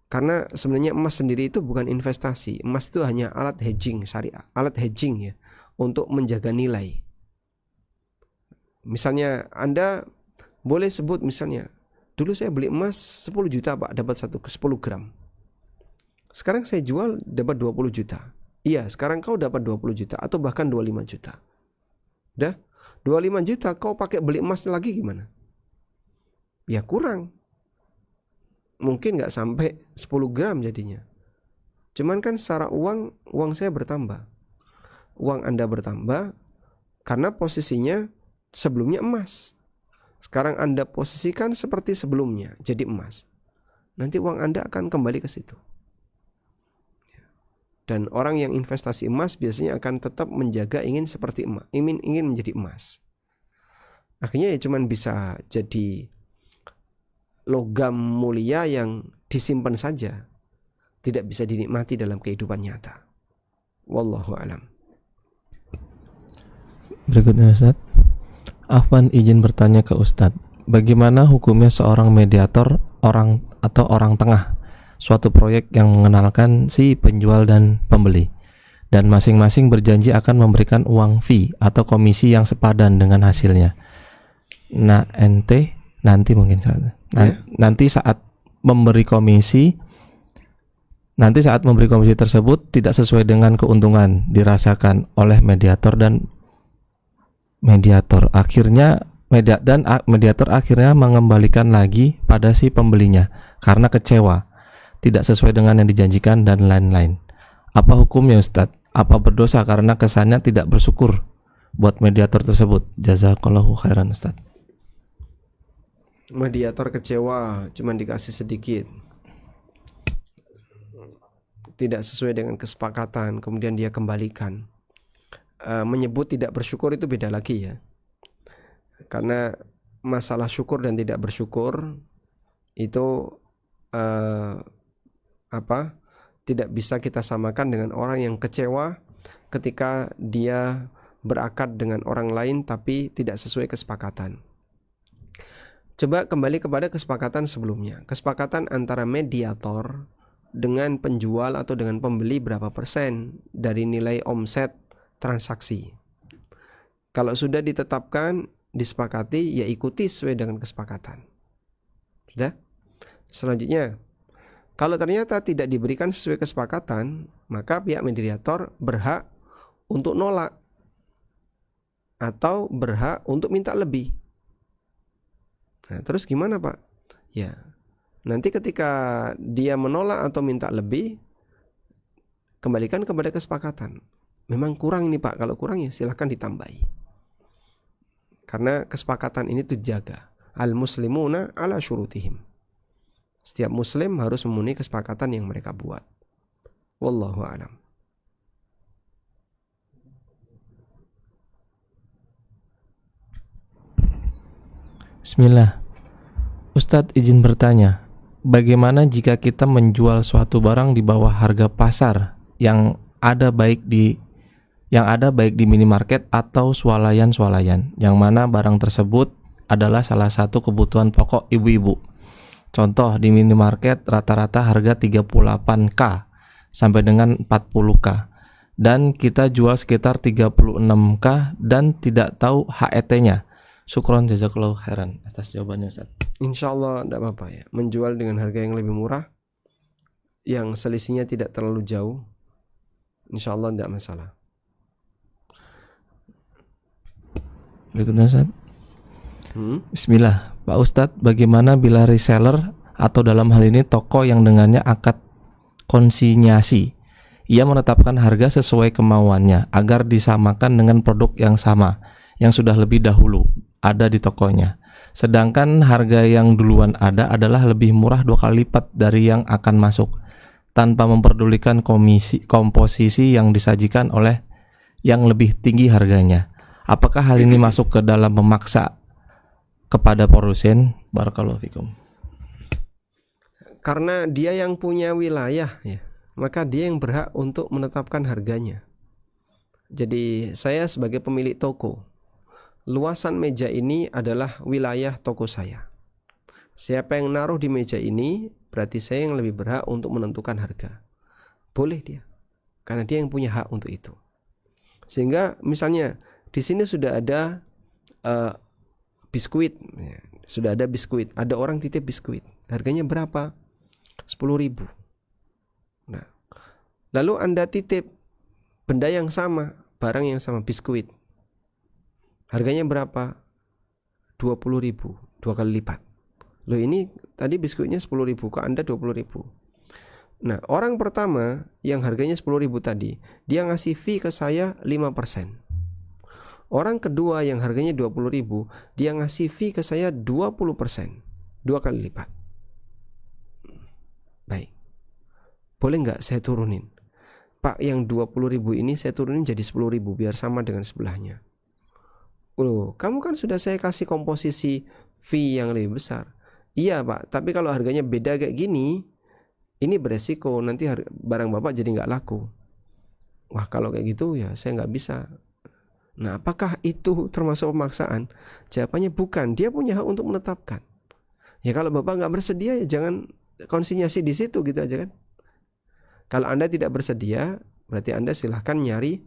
Karena sebenarnya emas sendiri itu bukan investasi. Emas itu hanya alat hedging syariah, alat hedging ya, untuk menjaga nilai. Misalnya Anda boleh sebut misalnya, dulu saya beli emas 10 juta Pak, dapat 10 gram. Sekarang saya jual dapat 20 juta. Iya, sekarang kau dapat 20 juta atau bahkan 25 juta. Udah, 25 juta kau pakai beli emas lagi gimana? Ya kurang. Mungkin gak sampai 10 gram jadinya. Cuman kan secara uang saya bertambah. Uang Anda bertambah, Karena posisinya sebelumnya emas. Sekarang Anda posisikan seperti sebelumnya, jadi emas. Nanti uang Anda akan kembali ke situ. Dan orang yang investasi emas biasanya akan tetap menjaga ingin seperti emas, ingin menjadi emas. Akhirnya ya cuman bisa jadi logam mulia yang disimpan saja, tidak bisa dinikmati dalam kehidupan nyata. Wallahu alam. Berikutnya Ustaz, Afwan izin bertanya ke Ustadz, bagaimana hukumnya seorang mediator orang tengah suatu proyek yang mengenalkan si penjual dan pembeli, dan masing-masing berjanji akan memberikan uang fee atau komisi yang sepadan dengan hasilnya. Nah, nanti mungkin nanti saat memberi komisi tersebut tidak sesuai dengan keuntungan dirasakan oleh mediator mediator akhirnya mengembalikan lagi pada si pembelinya karena kecewa, tidak sesuai dengan yang dijanjikan dan lain-lain. Apa hukumnya Ustadz? Apa berdosa karena kesannya tidak bersyukur buat mediator tersebut? Jazakallahu khairan Ustadz. Mediator kecewa, cuma dikasih sedikit, tidak sesuai dengan kesepakatan, kemudian dia kembalikan. Menyebut tidak bersyukur itu beda lagi ya. Karena masalah syukur dan tidak bersyukur itu tidak bisa kita samakan dengan orang yang kecewa ketika dia berakad dengan orang lain tapi tidak sesuai kesepakatan. Coba kembali kepada kesepakatan sebelumnya. Kesepakatan antara mediator dengan penjual atau dengan pembeli berapa persen dari nilai omset transaksi. Kalau sudah ditetapkan, disepakati, ya ikuti sesuai dengan kesepakatan. Sudah? Selanjutnya, kalau ternyata tidak diberikan sesuai kesepakatan, maka pihak mediator berhak untuk nolak atau berhak untuk minta lebih. Nah, terus gimana Pak? Ya, nanti ketika dia menolak atau minta lebih, kembalikan kepada kesepakatan. Memang kurang nih Pak, kalau kurang ya silahkan ditambahi. Karena kesepakatan ini tuh jaga. Al-muslimuna ala syurutihim. Setiap muslim harus memenuhi kesepakatan yang mereka buat. Wallahu a'lam. Bismillah. Ustadz izin bertanya, bagaimana jika kita menjual suatu barang di bawah harga pasar yang ada baik di minimarket atau swalayan, yang mana barang tersebut adalah salah satu kebutuhan pokok ibu-ibu. Contoh, di minimarket rata-rata harga 38K sampai dengan 40K, dan kita jual sekitar 36K dan tidak tahu HET-nya. Syukron jazakallahu khairan atas jawabannya Ustaz. Insyaallah tidak apa-apa ya, menjual dengan harga yang lebih murah, yang selisihnya tidak terlalu jauh, insyaallah tidak masalah. Berikutnya Ustaz. Bismillah. Pak Ustadz, bagaimana bila reseller atau dalam hal ini toko yang dengannya akad konsinyasi, ia menetapkan harga sesuai kemauannya agar disamakan dengan produk yang sama yang sudah lebih dahulu ada di tokonya, sedangkan harga yang duluan ada adalah lebih murah 2 kali lipat dari yang akan masuk, tanpa memperdulikan komposisi yang disajikan oleh yang lebih tinggi harganya. Apakah hal ini masuk ke dalam memaksa kepada produsen? Barakallahu fikum. Karena dia yang punya wilayah ya, maka dia yang berhak untuk menetapkan harganya. Jadi saya sebagai pemilik toko, luasan meja ini adalah wilayah toko saya. Siapa yang naruh di meja ini, berarti saya yang lebih berhak untuk menentukan harga. Boleh dia, karena dia yang punya hak untuk itu. Sehingga misalnya di sini sudah ada biskuit, ya, sudah ada biskuit, ada orang titip biskuit, harganya berapa? 10.000. Nah, lalu Anda titip benda yang sama, barang yang sama, biskuit, harganya berapa? 20.000, 2 kali lipat. Loh, ini tadi biskuitnya 10.000, ke Anda 20.000. Nah, orang pertama yang harganya 10.000 tadi, dia ngasih fee ke saya 5%. Orang kedua yang harganya 20.000, dia ngasih fee ke saya 20%, 2 kali lipat. Baik, boleh nggak saya turunin? Pak, yang 20.000 ini saya turunin jadi 10.000 biar sama dengan sebelahnya. Loh, kamu kan sudah saya kasih komposisi fee yang lebih besar. Iya Pak, tapi kalau harganya beda kayak gini, ini beresiko nanti barang Bapak jadi nggak laku. Wah, kalau kayak gitu ya saya nggak bisa. Nah, apakah itu termasuk pemaksaan? Jawabannya bukan. Dia punya hak untuk menetapkan. Ya kalau Bapak nggak bersedia ya jangan konsinyasi di situ gitu aja kan. Kalau Anda tidak bersedia, berarti Anda silahkan nyari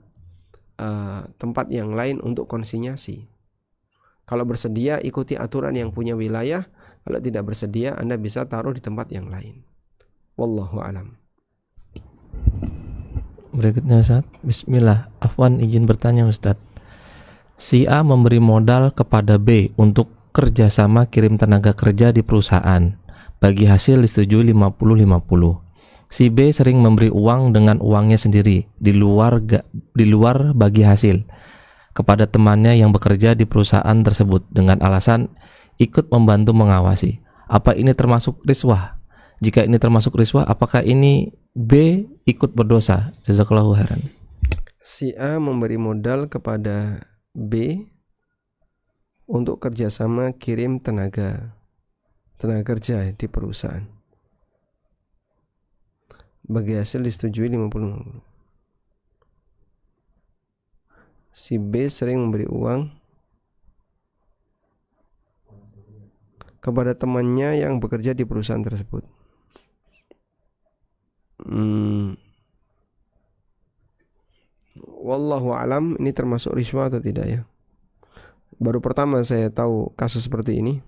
tempat yang lain untuk konsinyasi. Kalau bersedia ikuti aturan yang punya wilayah. Kalau tidak bersedia Anda bisa taruh di tempat yang lain. Wallahu alam. Berikutnya Ustaz. Bismillah. Afwan izin bertanya Ustaz. Si A memberi modal kepada B untuk kerjasama kirim tenaga kerja di perusahaan. Bagi hasil disetujui 50-50. Si B sering memberi uang dengan uangnya sendiri di luar bagi hasil kepada temannya yang bekerja di perusahaan tersebut dengan alasan ikut membantu mengawasi. Apa ini termasuk riswah? Jika ini termasuk riswah, apakah ini B ikut berdosa? Jazakallahu khairan. Si A memberi modal kepada B untuk kerjasama kirim tenaga kerja di perusahaan. Bagi hasil disetujui 50-50. Si B sering memberi uang kepada temannya yang bekerja di perusahaan tersebut. Wallahu alam, ini termasuk riswah atau tidak ya? Baru pertama saya tahu kasus seperti ini.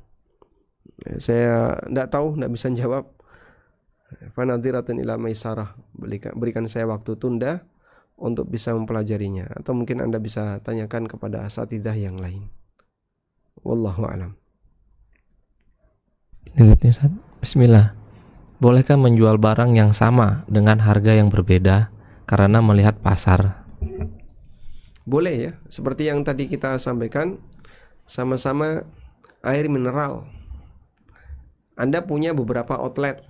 Saya tidak tahu, tidak bisa jawab. Fanadhiratun ila maisarah, berikan saya waktu tunda untuk bisa mempelajarinya, atau mungkin Anda bisa tanyakan kepada asatidzah yang lain. Wallahu alam. Bismillah. Bolehkah menjual barang yang sama dengan harga yang berbeda karena melihat pasar? Boleh ya, seperti yang tadi kita sampaikan, sama-sama air mineral. Anda punya beberapa outlet.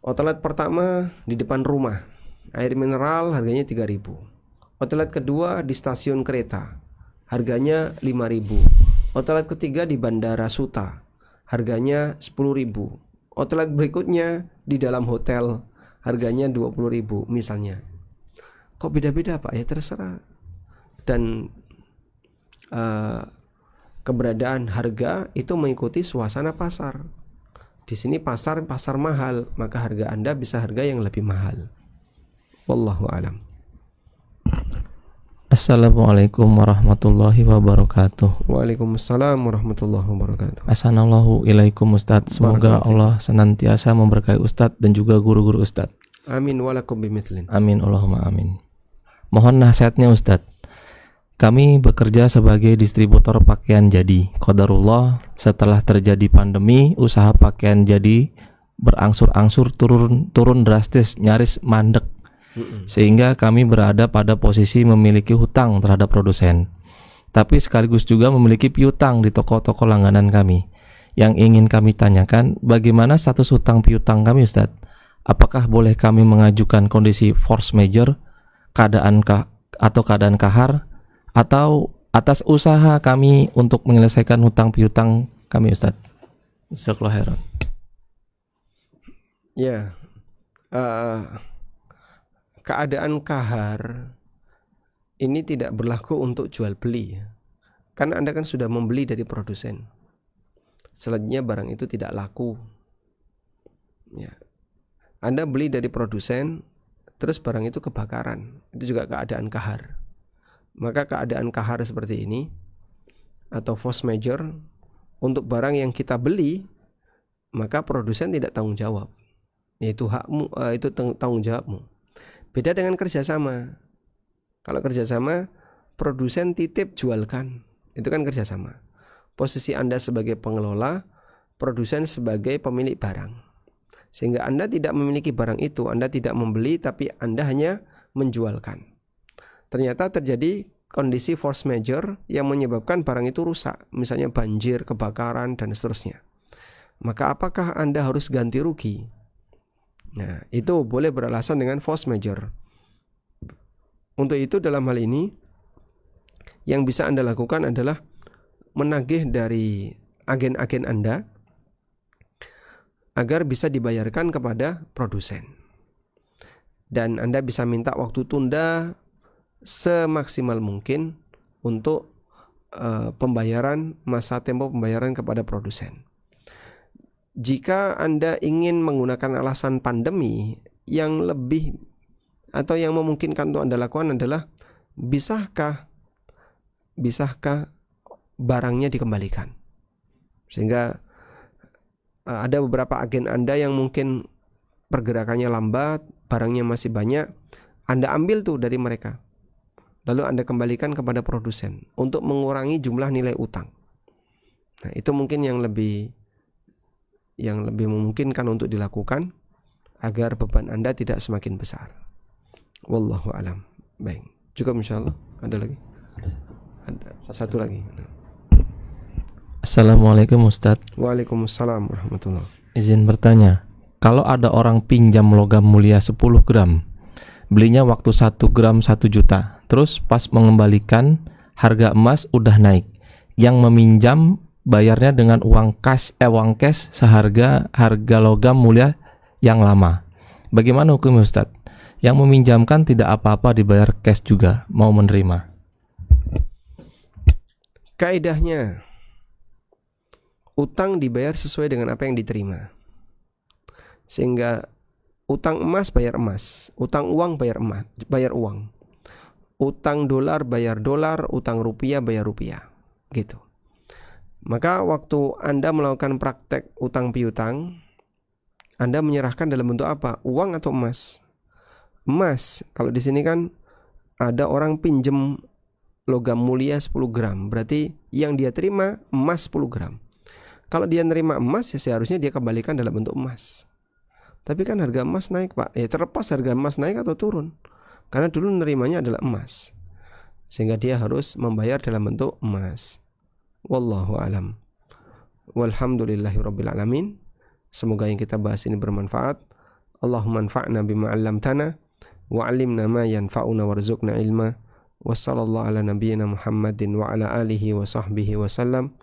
Outlet pertama di depan rumah, air mineral harganya 3.000. Outlet kedua di stasiun kereta, harganya 5.000. Outlet ketiga di Bandara Suta, harganya 10.000. Outlet berikutnya di dalam hotel, harganya 20.000 misalnya. Kok beda-beda Pak? Ya terserah. Dan keberadaan harga itu mengikuti suasana pasar. Di sini pasar mahal, maka harga Anda bisa harga yang lebih mahal. Wallahu alam. Assalamualaikum warahmatullahi wabarakatuh. Waalaikumsalam warahmatullahi wabarakatuh. Assalamualaikum ilaikum Ustadz. Semoga Allah senantiasa memberkahi Ustadz dan juga guru-guru Ustadz. Amin walakum bimithlim. Amin Allahumma amin. Mohon nasihatnya Ustadz. Kami bekerja sebagai distributor pakaian jadi. Qadarullah, setelah terjadi pandemi, usaha pakaian jadi berangsur-angsur turun drastis, nyaris mandek. Sehingga kami berada pada posisi memiliki hutang terhadap produsen, tapi sekaligus juga memiliki piutang di toko-toko langganan kami. Yang ingin kami tanyakan, bagaimana status hutang piutang kami Ustadz? Apakah boleh kami mengajukan kondisi force majeure, keadaan kahar, atau atas usaha kami untuk menyelesaikan hutang piutang kami Ustadz? Jazakallahu khairan. Ya, keadaan kahar ini tidak berlaku untuk jual beli, karena Anda kan sudah membeli dari produsen. Selanjutnya barang itu tidak laku. Ya. Anda beli dari produsen, terus barang itu kebakaran, itu juga keadaan kahar. Maka keadaan kahar seperti ini atau force majeure untuk barang yang kita beli, maka produsen tidak tanggung jawab. Itu hakmu, itu tanggung jawabmu. Beda dengan kerjasama. Kalau kerjasama, produsen titip jualkan, itu kan kerjasama. Posisi Anda sebagai pengelola, produsen sebagai pemilik barang. Sehingga Anda tidak memiliki barang itu, Anda tidak membeli, tapi Anda hanya menjualkan. Ternyata terjadi kondisi force majeure yang menyebabkan barang itu rusak, misalnya banjir, kebakaran, dan seterusnya. Maka apakah Anda harus ganti rugi? Nah, itu boleh beralasan dengan force majeure. Untuk itu dalam hal ini yang bisa Anda lakukan adalah menagih dari agen-agen Anda agar bisa dibayarkan kepada produsen. Dan Anda bisa minta waktu tunda semaksimal mungkin untuk pembayaran, masa tempo pembayaran kepada produsen. Jika Anda ingin menggunakan alasan pandemi, yang lebih atau yang memungkinkan untuk Anda lakukan adalah bisakah barangnya dikembalikan. Sehingga ada beberapa agen Anda yang mungkin pergerakannya lambat, barangnya masih banyak, Anda ambil tuh dari mereka, lalu Anda kembalikan kepada produsen untuk mengurangi jumlah nilai utang. Nah, itu mungkin yang lebih memungkinkan untuk dilakukan agar beban Anda tidak semakin besar. Wallahu alam. Baik, cukup insyaallah. Ada lagi? Ada satu lagi. Assalamualaikum Ustadz. Waalaikumsalam warahmatullahi. Izin bertanya, kalau ada orang pinjam logam mulia 10 gram, belinya waktu 1 gram 1 juta, terus pas mengembalikan harga emas udah naik, yang meminjam bayarnya dengan uang cash seharga harga logam mulia yang lama. Bagaimana hukum Ustadz? Yang meminjamkan tidak apa-apa dibayar cash juga, mau menerima. Kaidahnya, utang dibayar sesuai dengan apa yang diterima. Sehingga utang emas bayar emas, utang uang bayar emas, bayar uang. Utang dolar bayar dolar, utang rupiah bayar rupiah. Gitu. Maka waktu Anda melakukan praktek utang piutang, Anda menyerahkan dalam bentuk apa? Uang atau emas? Emas. Kalau di sini kan ada orang pinjem logam mulia 10 gram, berarti yang dia terima emas 10 gram. Kalau dia nerima emas, ya seharusnya dia kembalikan dalam bentuk emas. Tapi kan harga emas naik, Pak. Ya terlepas harga emas naik atau turun, karena dulu nerimanya adalah emas, sehingga dia harus membayar dalam bentuk emas. Wallahu alam. Walhamdulillahirabbil alamin. Semoga yang kita bahas ini bermanfaat. Allahumma anfa'na bima 'allamtana wa 'allimna ma yanfa'una warzuqna ilma. Wassallallahu ala nabiyyina Muhammadin wa ala alihi wa sahbihi wa sallam.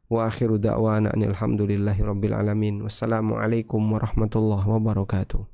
Wa akhiru da'wana anil hamdulillahi rabbil alamin. Wassalamualaikum warahmatullahi wabarakatuh.